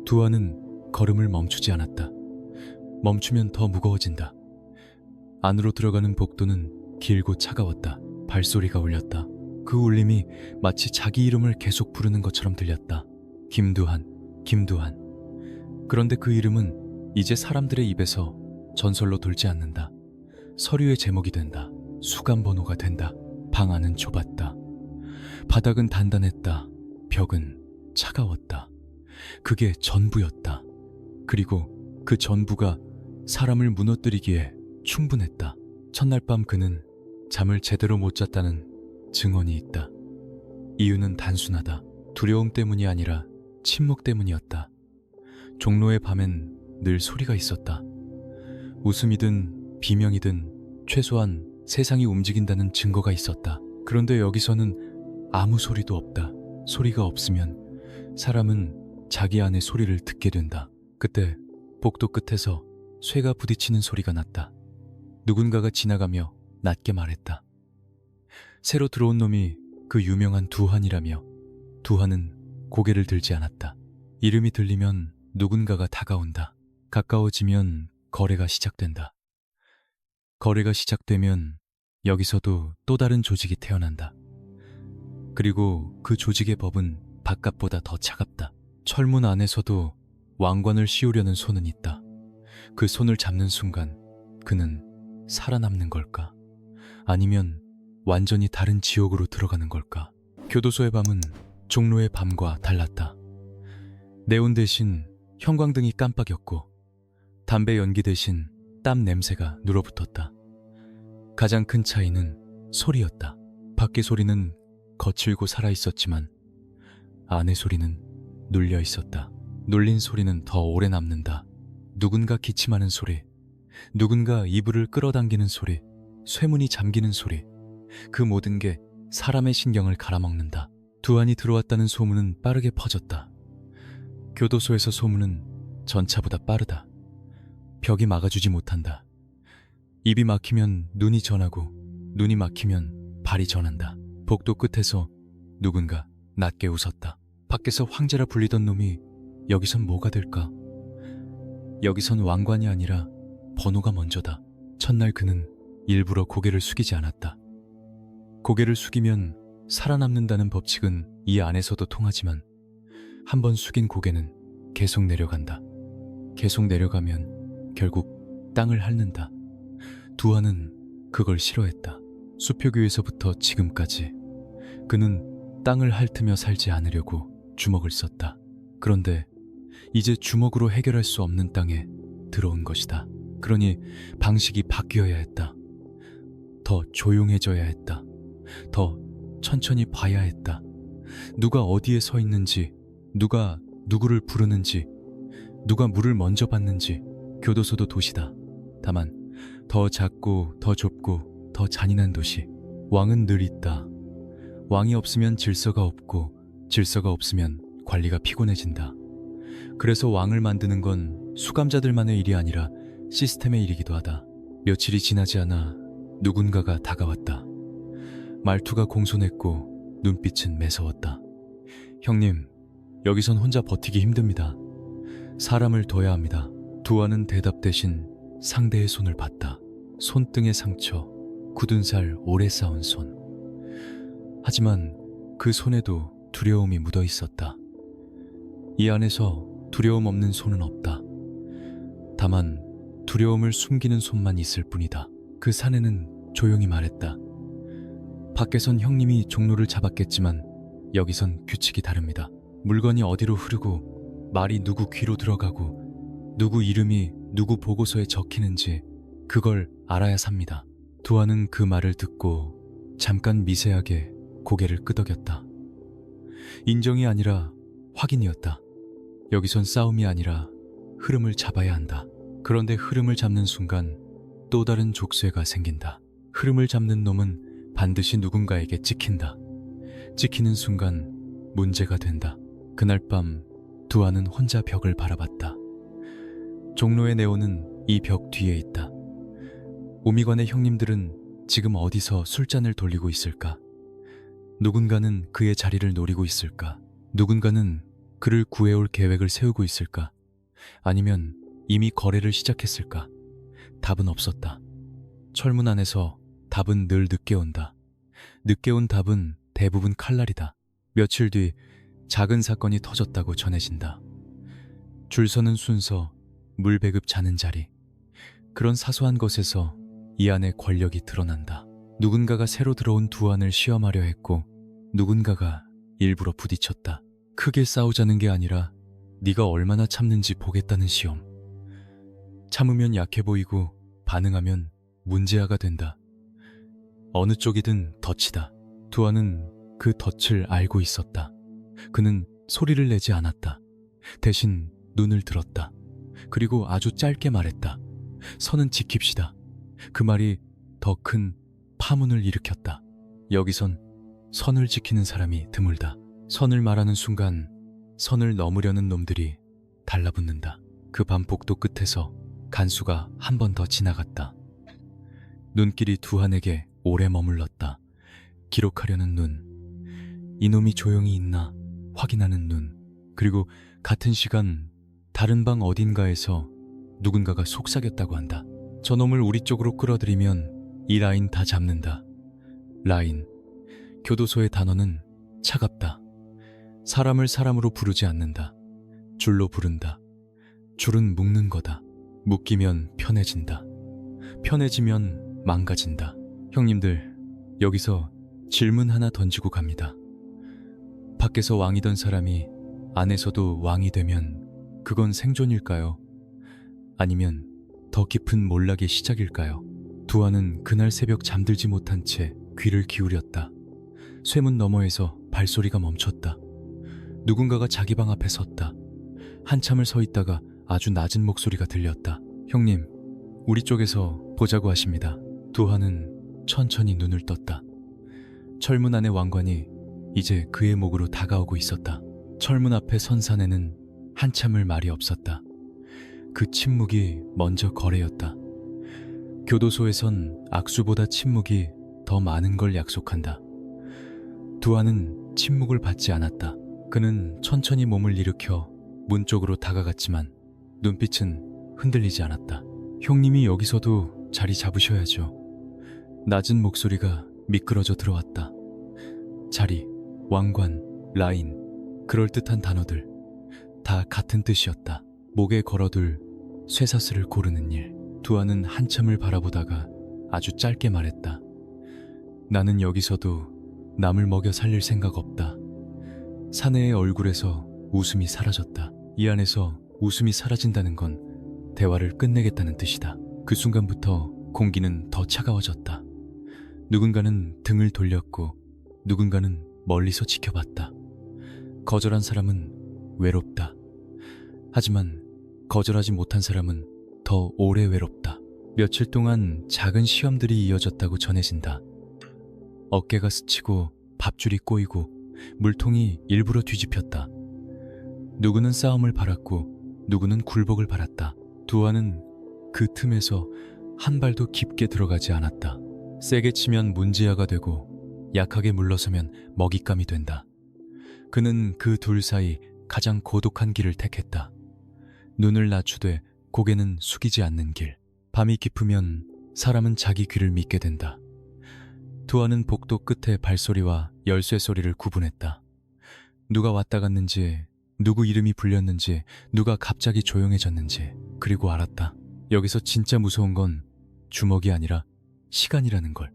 두한은 걸음을 멈추지 않았다. 멈추면 더 무거워진다. 안으로 들어가는 복도는 길고 차가웠다. 발소리가 울렸다. 그 울림이 마치 자기 이름을 계속 부르는 것처럼 들렸다. 김두한, 김두한. 그런데 그 이름은 이제 사람들의 입에서 전설로 돌지 않는다. 서류의 제목이 된다. 수감 번호가 된다. 방 안은 좁았다. 바닥은 단단했다. 벽은 차가웠다. 그게 전부였다. 그리고 그 전부가 사람을 무너뜨리기에 충분했다. 첫날 밤 그는 잠을 제대로 못 잤다는 증언이 있다. 이유는 단순하다. 두려움 때문이 아니라 침묵 때문이었다. 종로의 밤엔 늘 소리가 있었다. 웃음이든 비명이든 최소한 세상이 움직인다는 증거가 있었다. 그런데 여기서는 아무 소리도 없다. 소리가 없으면 사람은 자기 안의 소리를 듣게 된다. 그때 복도 끝에서 쇠가 부딪히는 소리가 났다. 누군가가 지나가며 낮게 말했다. 새로 들어온 놈이 그 유명한 두한이라며. 두한은 고개를 들지 않았다. 이름이 들리면 누군가가 다가온다. 가까워지면 거래가 시작된다. 거래가 시작되면 여기서도 또 다른 조직이 태어난다. 그리고 그 조직의 법은 바깥보다 더 차갑다. 철문 안에서도 왕관을 씌우려는 손은 있다. 그 손을 잡는 순간 그는 살아남는 걸까? 아니면 완전히 다른 지옥으로 들어가는 걸까? 교도소의 밤은 종로의 밤과 달랐다. 네온 대신 형광등이 깜빡였고 담배 연기 대신 땀 냄새가 눌어붙었다. 가장 큰 차이는 소리였다. 밖의 소리는 거칠고 살아있었지만 안의 소리는 눌려 있었다. 눌린 소리는 더 오래 남는다. 누군가 기침하는 소리, 누군가 이불을 끌어당기는 소리, 쇠문이 잠기는 소리. 그 모든 게 사람의 신경을 갈아먹는다. 두한이 들어왔다는 소문은 빠르게 퍼졌다. 교도소에서 소문은 전차보다 빠르다. 벽이 막아주지 못한다. 입이 막히면 눈이 전하고 눈이 막히면 발이 전한다. 복도 끝에서 누군가 낮게 웃었다. 밖에서 황제라 불리던 놈이 여기선 뭐가 될까? 여기선 왕관이 아니라 번호가 먼저다. 첫날 그는 일부러 고개를 숙이지 않았다. 고개를 숙이면 살아남는다는 법칙은 이 안에서도 통하지만 한 번 숙인 고개는 계속 내려간다. 계속 내려가면 결국 땅을 핥는다. 두한은 그걸 싫어했다. 수표교에서부터 지금까지 그는 땅을 핥으며 살지 않으려고 주먹을 썼다. 그런데 이제 주먹으로 해결할 수 없는 땅에 들어온 것이다. 그러니 방식이 바뀌어야 했다. 더 조용해져야 했다. 더 천천히 봐야 했다. 누가 어디에 서 있는지, 누가 누구를 부르는지, 누가 물을 먼저 받는지. 교도소도 도시다. 다만 더 작고 더 좁고 더 잔인한 도시. 왕은 늘 있다. 왕이 없으면 질서가 없고 질서가 없으면 관리가 피곤해진다. 그래서 왕을 만드는 건 수감자들만의 일이 아니라 시스템의 일이기도 하다. 며칠이 지나지 않아 누군가가 다가왔다. 말투가 공손했고 눈빛은 매서웠다. 형님, 여기선 혼자 버티기 힘듭니다. 사람을 둬야 합니다. 두한은 대답 대신 상대의 손을 봤다. 손등의 상처, 굳은 살 오래 쌓은 손. 하지만 그 손에도 두려움이 묻어 있었다. 이 안에서 두려움 없는 손은 없다. 다만 두려움을 숨기는 손만 있을 뿐이다. 그 사내는 조용히 말했다. 밖에선 형님이 종로를 잡았겠지만 여기선 규칙이 다릅니다. 물건이 어디로 흐르고 말이 누구 귀로 들어가고 누구 이름이 누구 보고서에 적히는지 그걸 알아야 삽니다. 두아는 그 말을 듣고 잠깐 미세하게 고개를 끄덕였다. 인정이 아니라 확인이었다. 여기선 싸움이 아니라 흐름을 잡아야 한다. 그런데 흐름을 잡는 순간 또 다른 족쇄가 생긴다. 흐름을 잡는 놈은 반드시 누군가에게 찍힌다. 찍히는 순간 문제가 된다. 그날 밤 두아는 혼자 벽을 바라봤다. 종로의 네온은 이 벽 뒤에 있다. 오미관의 형님들은 지금 어디서 술잔을 돌리고 있을까? 누군가는 그의 자리를 노리고 있을까? 누군가는 그를 구해올 계획을 세우고 있을까? 아니면 이미 거래를 시작했을까? 답은 없었다. 철문 안에서 답은 늘 늦게 온다. 늦게 온 답은 대부분 칼날이다. 며칠 뒤 작은 사건이 터졌다고 전해진다. 줄 서는 순서, 물 배급 자는 자리. 그런 사소한 것에서 이 안의 권력이 드러난다. 누군가가 새로 들어온 두안을 시험하려 했고 누군가가 일부러 부딪혔다. 크게 싸우자는 게 아니라 네가 얼마나 참는지 보겠다는 시험. 참으면 약해 보이고 반응하면 문제아가 된다. 어느 쪽이든 덫이다. 두아는 그 덫을 알고 있었다. 그는 소리를 내지 않았다. 대신 눈을 들었다. 그리고 아주 짧게 말했다. 선은 지킵시다. 그 말이 더 큰 파문을 일으켰다. 여기선 선을 지키는 사람이 드물다. 선을 말하는 순간 선을 넘으려는 놈들이 달라붙는다. 그 밤 복도 끝에서 간수가 한 번 더 지나갔다. 눈길이 두한에게 오래 머물렀다. 기록하려는 눈, 이놈이 조용히 있나 확인하는 눈, 그리고 같은 시간 다른 방 어딘가에서 누군가가 속삭였다고 한다. 저놈을 우리 쪽으로 끌어들이면 이 라인 다 잡는다. 라인, 교도소의 단어는 차갑다. 사람을 사람으로 부르지 않는다. 줄로 부른다. 줄은 묶는 거다. 묶이면 편해진다. 편해지면 망가진다. 형님들, 여기서 질문 하나 던지고 갑니다. 밖에서 왕이던 사람이 안에서도 왕이 되면 그건 생존일까요? 아니면 더 깊은 몰락의 시작일까요? 두아는 그날 새벽 잠들지 못한 채 귀를 기울였다. 쇠문 너머에서 발소리가 멈췄다. 누군가가 자기 방 앞에 섰다. 한참을 서 있다가 아주 낮은 목소리가 들렸다. 형님, 우리 쪽에서 보자고 하십니다. 두아는 천천히 눈을 떴다. 철문 안의 왕관이 이제 그의 목으로 다가오고 있었다. 철문 앞에 선 사내는 한참을 말이 없었다. 그 침묵이 먼저 거래였다. 교도소에선 악수보다 침묵이 더 많은 걸 약속한다. 두아는 침묵을 받지 않았다. 그는 천천히 몸을 일으켜 문 쪽으로 다가갔지만 눈빛은 흔들리지 않았다. 형님이 여기서도 자리 잡으셔야죠. 낮은 목소리가 미끄러져 들어왔다. 자리, 왕관, 라인, 그럴듯한 단어들 다 같은 뜻이었다. 목에 걸어둘 쇠사슬을 고르는 일. 두아는 한참을 바라보다가 아주 짧게 말했다. 나는 여기서도 남을 먹여 살릴 생각 없다. 사내의 얼굴에서 웃음이 사라졌다. 이 안에서 웃음이 사라진다는 건 대화를 끝내겠다는 뜻이다. 그 순간부터 공기는 더 차가워졌다. 누군가는 등을 돌렸고 누군가는 멀리서 지켜봤다. 거절한 사람은 외롭다. 하지만 거절하지 못한 사람은 더 오래 외롭다. 며칠 동안 작은 시험들이 이어졌다고 전해진다. 어깨가 스치고 밥줄이 꼬이고 물통이 일부러 뒤집혔다. 누구는 싸움을 바랐고 누구는 굴복을 바랐다. 두아는 그 틈에서 한 발도 깊게 들어가지 않았다. 세게 치면 문지아가 되고 약하게 물러서면 먹잇감이 된다. 그는 그 둘 사이 가장 고독한 길을 택했다. 눈을 낮추되 고개는 숙이지 않는 길. 밤이 깊으면 사람은 자기 귀를 믿게 된다. 두아는 복도 끝에 발소리와 열쇠 소리를 구분했다. 누가 왔다 갔는지 누구 이름이 불렸는지, 누가 갑자기 조용해졌는지. 그리고 알았다. 여기서 진짜 무서운 건 주먹이 아니라 시간이라는 걸.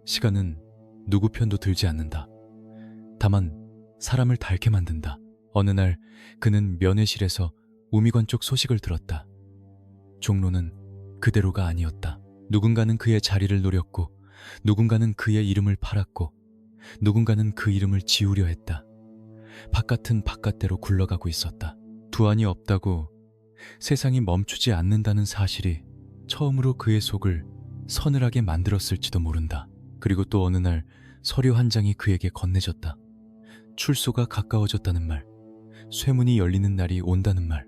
시간은 누구 편도 들지 않는다. 다만 사람을 닳게 만든다. 어느 날 그는 면회실에서 우미관 쪽 소식을 들었다. 종로는 그대로가 아니었다. 누군가는 그의 자리를 노렸고, 누군가는 그의 이름을 팔았고, 누군가는 그 이름을 지우려 했다. 바깥은 바깥대로 굴러가고 있었다. 두안이 없다고, 세상이 멈추지 않는다는 사실이 처음으로 그의 속을 서늘하게 만들었을지도 모른다. 그리고 또 어느 날 서류 한 장이 그에게 건네졌다. 출소가 가까워졌다는 말, 쇠문이 열리는 날이 온다는 말.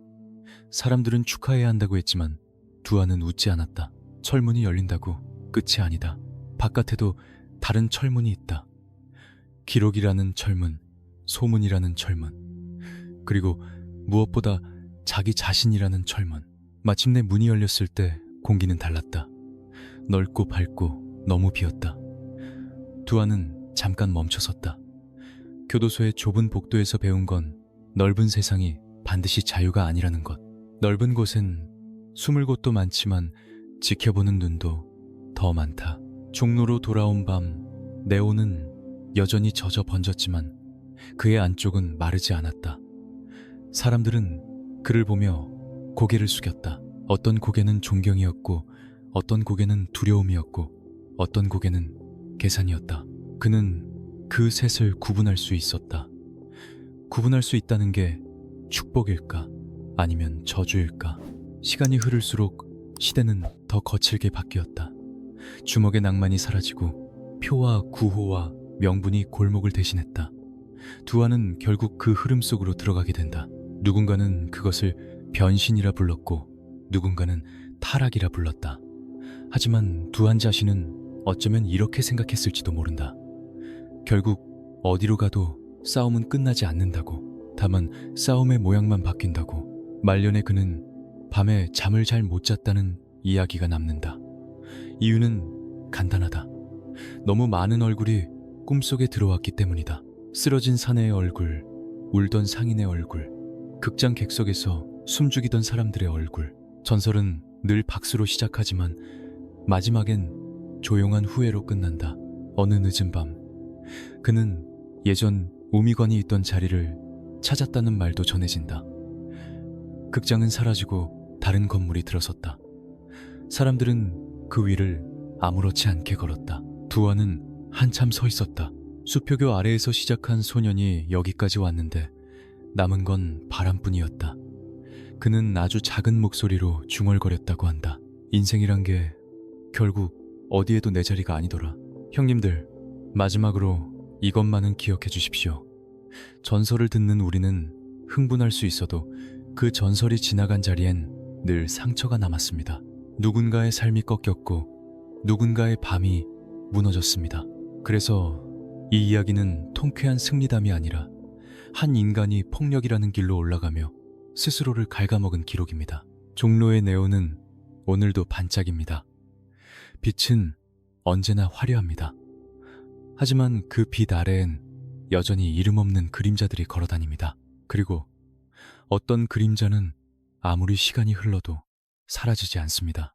사람들은 축하해야 한다고 했지만 두안은 웃지 않았다. 철문이 열린다고 끝이 아니다. 바깥에도 다른 철문이 있다. 기록이라는 철문, 소문이라는 철문, 그리고 무엇보다 자기 자신이라는 철문. 마침내 문이 열렸을 때 공기는 달랐다. 넓고 밝고 너무 비었다. 두안은 잠깐 멈춰섰다. 교도소의 좁은 복도에서 배운 건 넓은 세상이 반드시 자유가 아니라는 것. 넓은 곳엔 숨을 곳도 많지만 지켜보는 눈도 더 많다. 종로로 돌아온 밤, 네온은 여전히 젖어 번졌지만 그의 안쪽은 마르지 않았다. 사람들은 그를 보며 고개를 숙였다. 어떤 고개는 존경이었고, 어떤 고개는 두려움이었고, 어떤 고개는 계산이었다. 그는 그 셋을 구분할 수 있었다. 구분할 수 있다는 게 축복일까? 아니면 저주일까? 시간이 흐를수록 시대는 더 거칠게 바뀌었다. 주먹의 낭만이 사라지고 표와 구호와 명분이 골목을 대신했다. 두안은 결국 그 흐름 속으로 들어가게 된다. 누군가는 그것을 변신이라 불렀고, 누군가는 타락이라 불렀다. 하지만 두안 자신은 어쩌면 이렇게 생각했을지도 모른다. 결국 어디로 가도 싸움은 끝나지 않는다고. 다만 싸움의 모양만 바뀐다고. 말년에 그는 밤에 잠을 잘 못 잤다는 이야기가 남는다. 이유는 간단하다. 너무 많은 얼굴이 꿈속에 들어왔기 때문이다. 쓰러진 사내의 얼굴, 울던 상인의 얼굴, 극장 객석에서 숨죽이던 사람들의 얼굴. 전설은 늘 박수로 시작하지만 마지막엔 조용한 후회로 끝난다. 어느 늦은 밤, 그는 예전 우미관이 있던 자리를 찾았다는 말도 전해진다. 극장은 사라지고 다른 건물이 들어섰다. 사람들은 그 위를 아무렇지 않게 걸었다. 두안은 한참 서 있었다. 수표교 아래에서 시작한 소년이 여기까지 왔는데 남은 건 바람뿐이었다. 그는 아주 작은 목소리로 중얼거렸다고 한다. 인생이란 게 결국 어디에도 내 자리가 아니더라. 형님들, 마지막으로 이것만은 기억해 주십시오. 전설을 듣는 우리는 흥분할 수 있어도 그 전설이 지나간 자리엔 늘 상처가 남았습니다. 누군가의 삶이 꺾였고 누군가의 밤이 무너졌습니다. 그래서 이 이야기는 통쾌한 승리담이 아니라 한 인간이 폭력이라는 길로 올라가며 스스로를 갉아먹은 기록입니다. 종로의 네온은 오늘도 반짝입니다. 빛은 언제나 화려합니다. 하지만 그 빛 아래엔 여전히 이름 없는 그림자들이 걸어다닙니다. 그리고 어떤 그림자는 아무리 시간이 흘러도 사라지지 않습니다.